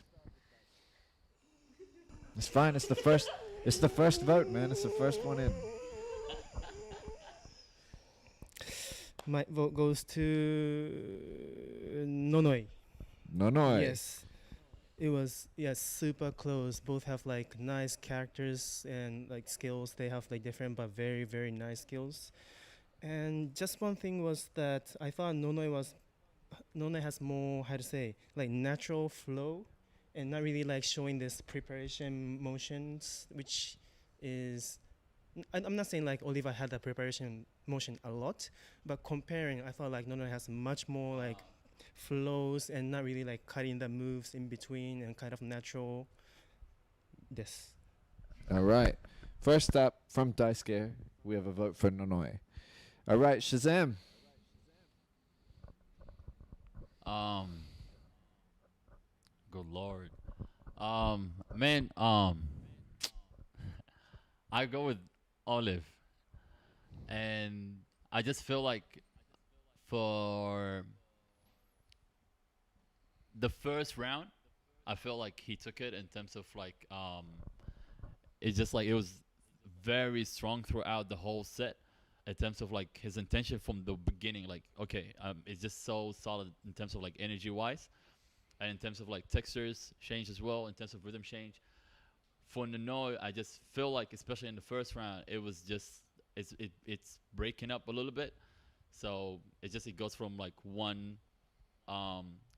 It's fine. It's the first. It's the first vote, man. It's the first one in. My vote goes to Nanoy. Nanoy. Yes. It was super close. Both have like nice characters and like skills. They have like different but very very nice skills. And just one thing was that I thought Nanoy has more, how to say, like natural flow, and not really like showing this preparation motions, which is I'm not saying like Oliva had that preparation motion a lot, but comparing, I felt like Nanoy has much more like flows and not really like cutting the moves in between and kind of natural. This. All right. First up from Daisuke, we have a vote for Nanoy. All right, Shazam. Good lord. Man, I go with Olive, and I just feel like for the first round, I feel like he took it in terms of like it's just like it was very strong throughout the whole set in terms of like his intention from the beginning. Like okay, it's just so solid in terms of like energy wise, and in terms of like textures change as well, in terms of rhythm change. For Nanoy, I just feel like, especially in the first round, it was just it's breaking up a little bit. So it goes from like one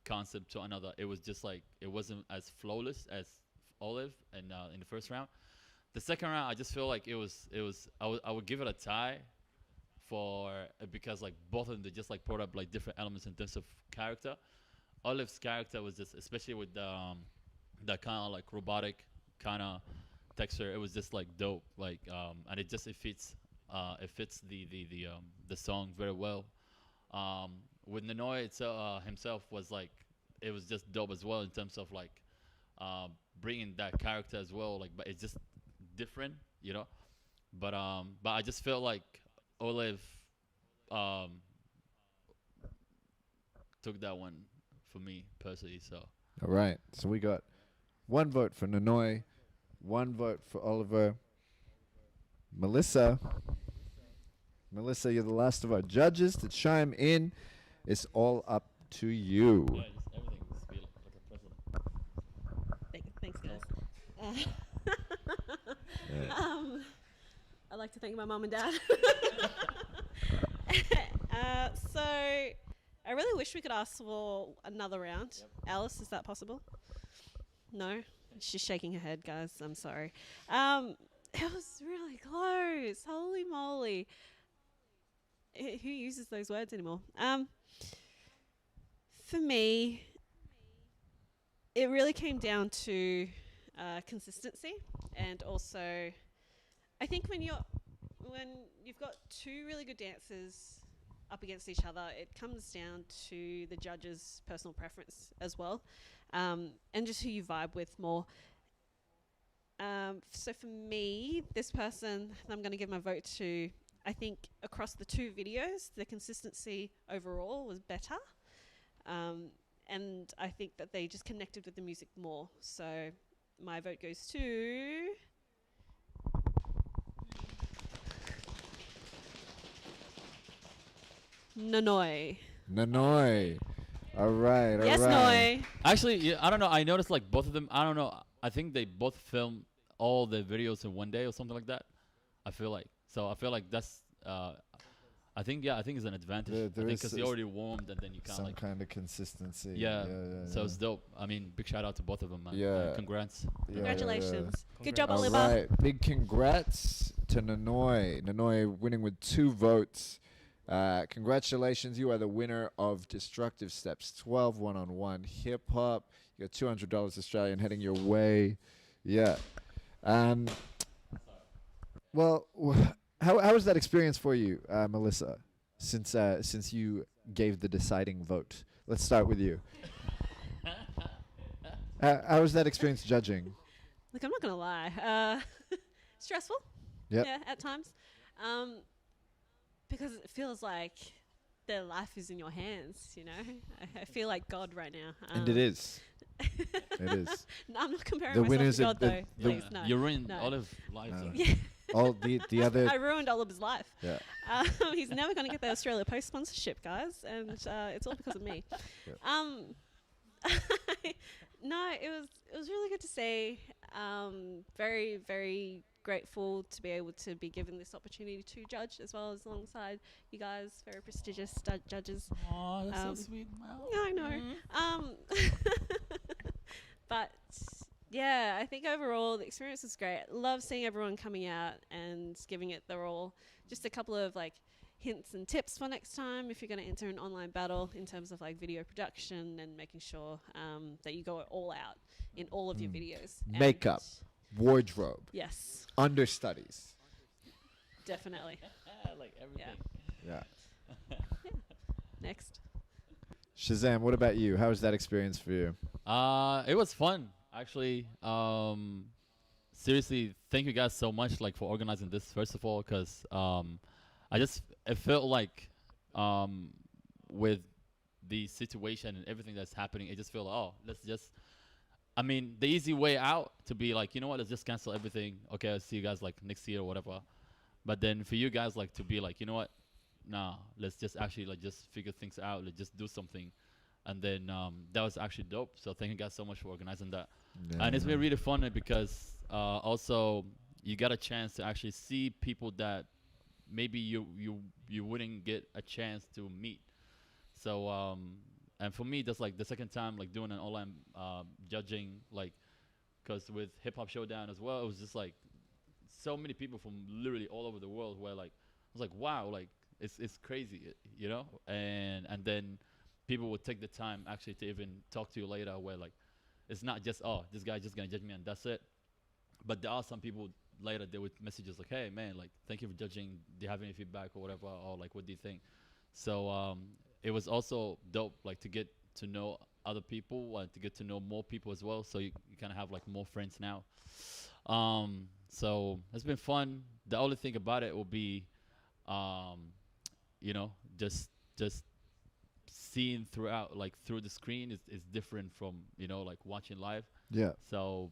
concept to another. It was just like it wasn't as flawless as Olive and in the first round. The second round, I just feel like it was I would give it a tie for because like both of them they just like brought up like different elements in terms of character. Olive's character was just especially with that kind of like robotic kind of texture. It was just like dope, like and it fits the song very well. With Nanoy himself was like it was just dope as well in terms of like bringing that character as well. Like, but it's just different, you know. But I just felt like Olive took that one for me personally. So. All right. So we got one vote for Nanoy, one vote for Oliver. Melissa, you're the last of our judges to chime in. It's all up to you. Yeah, just everything just feel like a president. Thanks, guys. I'd like to thank my mum and dad. So I really wish we could ask for another round. Yep. Alice, is that possible? No? She's shaking her head, guys. I'm sorry. It was really close. Holy moly. Who uses those words anymore? For me, it really came down to consistency, and also I think when you've got two really good dancers up against each other, it comes down to the judge's personal preference as well, and just who you vibe with more. So for me, this person I'm going to give my vote to, I think across the two videos, the consistency overall was better. And I think that they just connected with the music more. So my vote goes to... Nanoy. All right. Yes, Noy. Actually, yeah, I don't know. I noticed like both of them. I don't know. I think they both filmed all the videos in one day or something like that. I feel like. So I feel like that's. I think it's an advantage. I think because you already warmed and then you kind of like some kind of consistency. Yeah. So it's dope. I mean, big shout out to both of them, man. Yeah. Congrats. Congratulations. Good job, All Oliver. right. Big congrats to Nanoy. Nanoy winning with 2 votes. Congratulations. You are the winner of Destructive Steps 12 one-on-one hip hop. You got $200 Australian heading your way. Yeah. Well, how was that experience for you, Melissa? Since you gave the deciding vote, let's start with you. How was that experience judging? Look, I'm not going to lie. Stressful. Yep. Yeah, at times. Because it feels like their life is in your hands, you know? I feel like God right now. And it is. It is. No, I'm not comparing The myself winners to of God, though. Please, no. You ruined No. Olive's life. No. though. Yeah. All the other. I ruined Oliver's life. Yeah. He's never going to get the Australia Post sponsorship, guys, and it's all because of me. Yeah. No, it was really good to see. Very, very grateful to be able to be given this opportunity to judge as well as alongside you guys, very prestigious judges. Oh, that's so sweet, Mel. Yeah, I know. But yeah, I think overall the experience was great. Love seeing everyone coming out and giving it their all. Just a couple of like hints and tips for next time if you're going to enter an online battle in terms of like video production and making sure that you go all out in all of your videos. Makeup, wardrobe, Yes, understudies. definitely. Like everything. Yeah. Next. Shazam, what about you? How was that experience for you? It was fun actually. Seriously, thank you guys so much like for organizing this first of all, because it felt like with the situation and everything that's happening, it just felt like, oh, let's just, I mean, the easy way out to be like, you know what, let's just cancel everything. Okay, I'll see you guys like next year or whatever. But then for you guys like to be like, you know what, nah, let's just actually like just figure things out. Let's just do something. And then that was actually dope. So thank you guys so much for organizing that. Yeah. And it's been really fun because also you got a chance to actually see people that maybe you wouldn't get a chance to meet. So and for me, that's like the second time like doing an online judging, like, because with Hip Hop Showdown as well, it was just like so many people from literally all over the world where like I was like, wow, like it's crazy, you know. And then people would take the time actually to even talk to you later, where like it's not just, oh, this guy just gonna judge me and that's it. But there are some people later, they would message us like, hey man, like thank you for judging, do you have any feedback or whatever, or like what do you think? So it was also dope like to get to know other people and to get to know more people as well, so you kind of have like more friends now. So it's been fun. The only thing about it will be you know, just seeing throughout like through the screen is different from, you know, like watching live. Yeah. So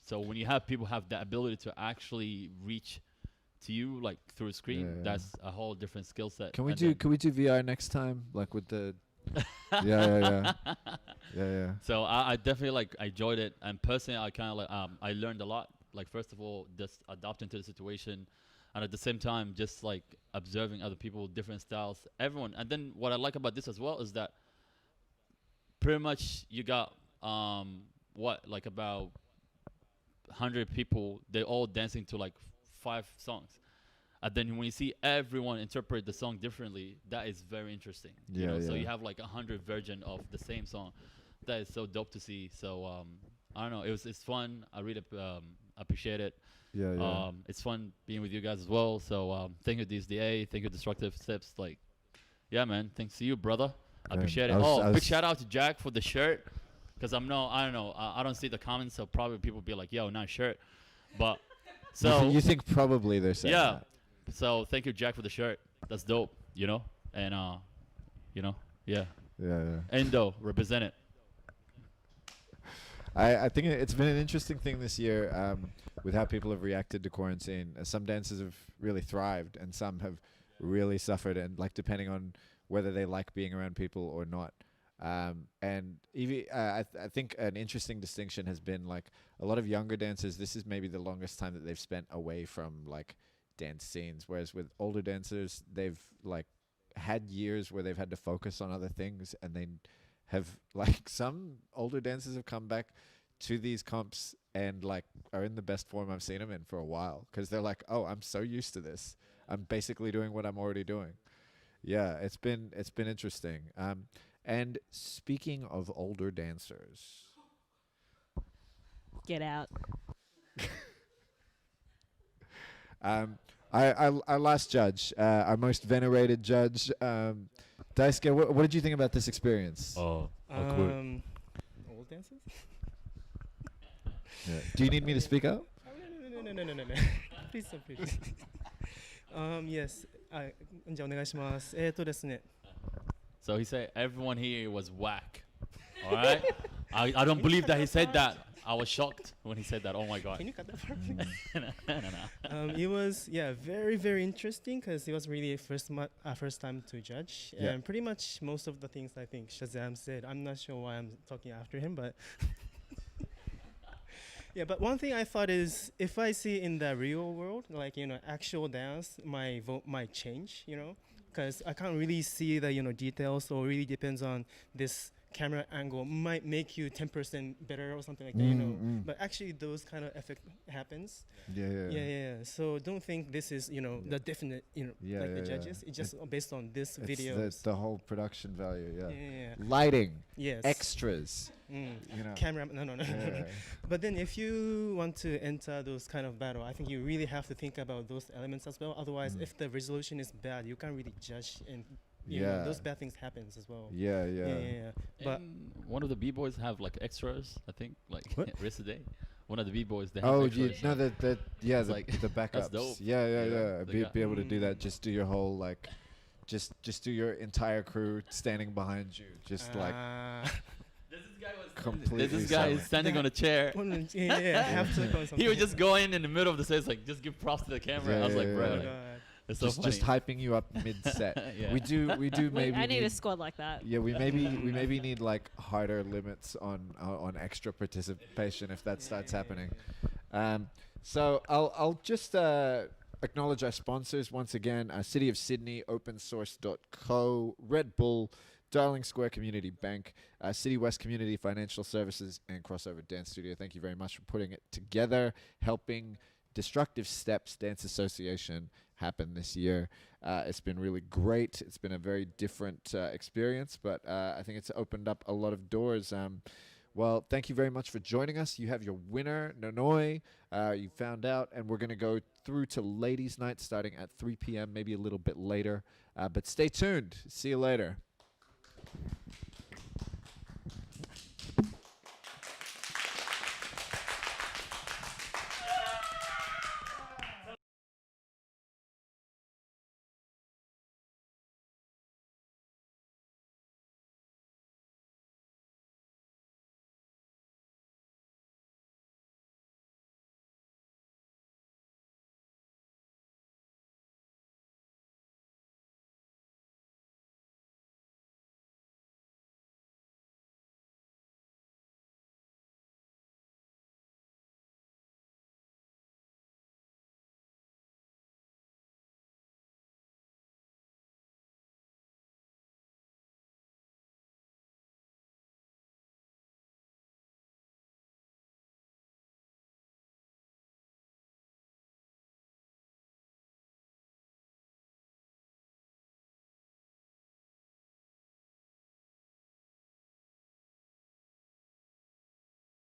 when you have people have the ability to actually reach to you like through a screen, that's a whole different skill set. Can we do VR next time, like with the yeah. So I definitely like I enjoyed it, and personally I kind of like I learned a lot, like first of all just adapting to the situation, and at the same time just like observing other people, different styles, everyone. And then what I like about this as well is that pretty much you got what, like about 100 people, they're all dancing to like 5 songs, and then when you see everyone interpret the song differently, that is very interesting. You know? So you have like 100 version of the same song. That is so dope to see. So I don't know, it's fun. I really appreciate it. It's fun being with you guys as well. So thank you DSDA, thank you Destructive Steps. Like, yeah man, thanks to you brother. I appreciate it. Big shout out to Jack for the shirt, because I don't know, I don't see the comments, so probably people be like, yo, nice shirt. But so you think probably they're saying that. So thank you Jack for the shirt. That's dope, you know. And you know, yeah. Endo represent it. I think it's been an interesting thing this year with how people have reacted to quarantine. Some dancers have really thrived, and some have really suffered, and like depending on whether they like being around people or not. And even I think an interesting distinction has been like a lot of younger dancers, this is maybe the longest time that they've spent away from like dance scenes, whereas with older dancers, they've like had years where they've had to focus on other things, and they have like some older dancers have come back to these comps and like are in the best form I've seen them in for a while, because they're like, oh, I'm so used to this, I'm basically doing what I'm already doing. It's been interesting. And speaking of older dancers, Get out. our last judge, our most venerated judge, Daisuke, what did you think about this experience? Cool. Old dancers? Do you need me to speak up? No. Please. Yes. じゃあお願いします。ですね。So he said everyone here was whack. All right? I don't believe that he said that. I was shocked when he said that. Oh my god. Can you cut that part, please? No. It was very very interesting, because it was really first time to judge, and pretty much most of the things I think Shazam said. I'm not sure why I'm talking after him, but Yeah, but one thing I thought is if I see in the real world, like, actual dance, my vote might change, because I can't really see the, details, so it really depends on this camera angle might make you 10% better or something like that, But actually those kind of effect happens. Yeah. So don't think this is, the definite, the judges. It's just based on this video. It's the whole production value, Yeah. Lighting, Yes. extras, Camera, no. But then if you want to enter those kind of battle, I think you really have to think about those elements as well. Otherwise, if the resolution is bad, you can't really judge, and those bad things happens as well. Yeah. But one of the b-boys have like extras, I think, like rest of the day. One of the b-boys, they have Oh, extras. the backups. That's dope. Yeah. Be able to do that. Just do your whole just do your entire crew standing behind you. Just like completely. There's this guy is standing on a chair. He would just go in the middle of the set, like just give props to the camera. I was like, bro. It's so just hyping you up mid-set. We do maybe. I need a squad like that. Yeah, we maybe need like harder limits on extra participation if that starts happening. So I'll just acknowledge our sponsors once again: City of Sydney, OpenSource.co, Red Bull, Darling Square Community Bank, City West Community Financial Services, and Crossover Dance Studio. Thank you very much for putting it together, helping Destructive Steps Dance Association happen this year. It's been really great. It's been a very different experience, but I think it's opened up a lot of doors. Well, thank you very much for joining us. You have your winner, Nanoy. You found out, and we're going to go through to Ladies' Night starting at 3 p.m., maybe a little bit later. But stay tuned. See you later.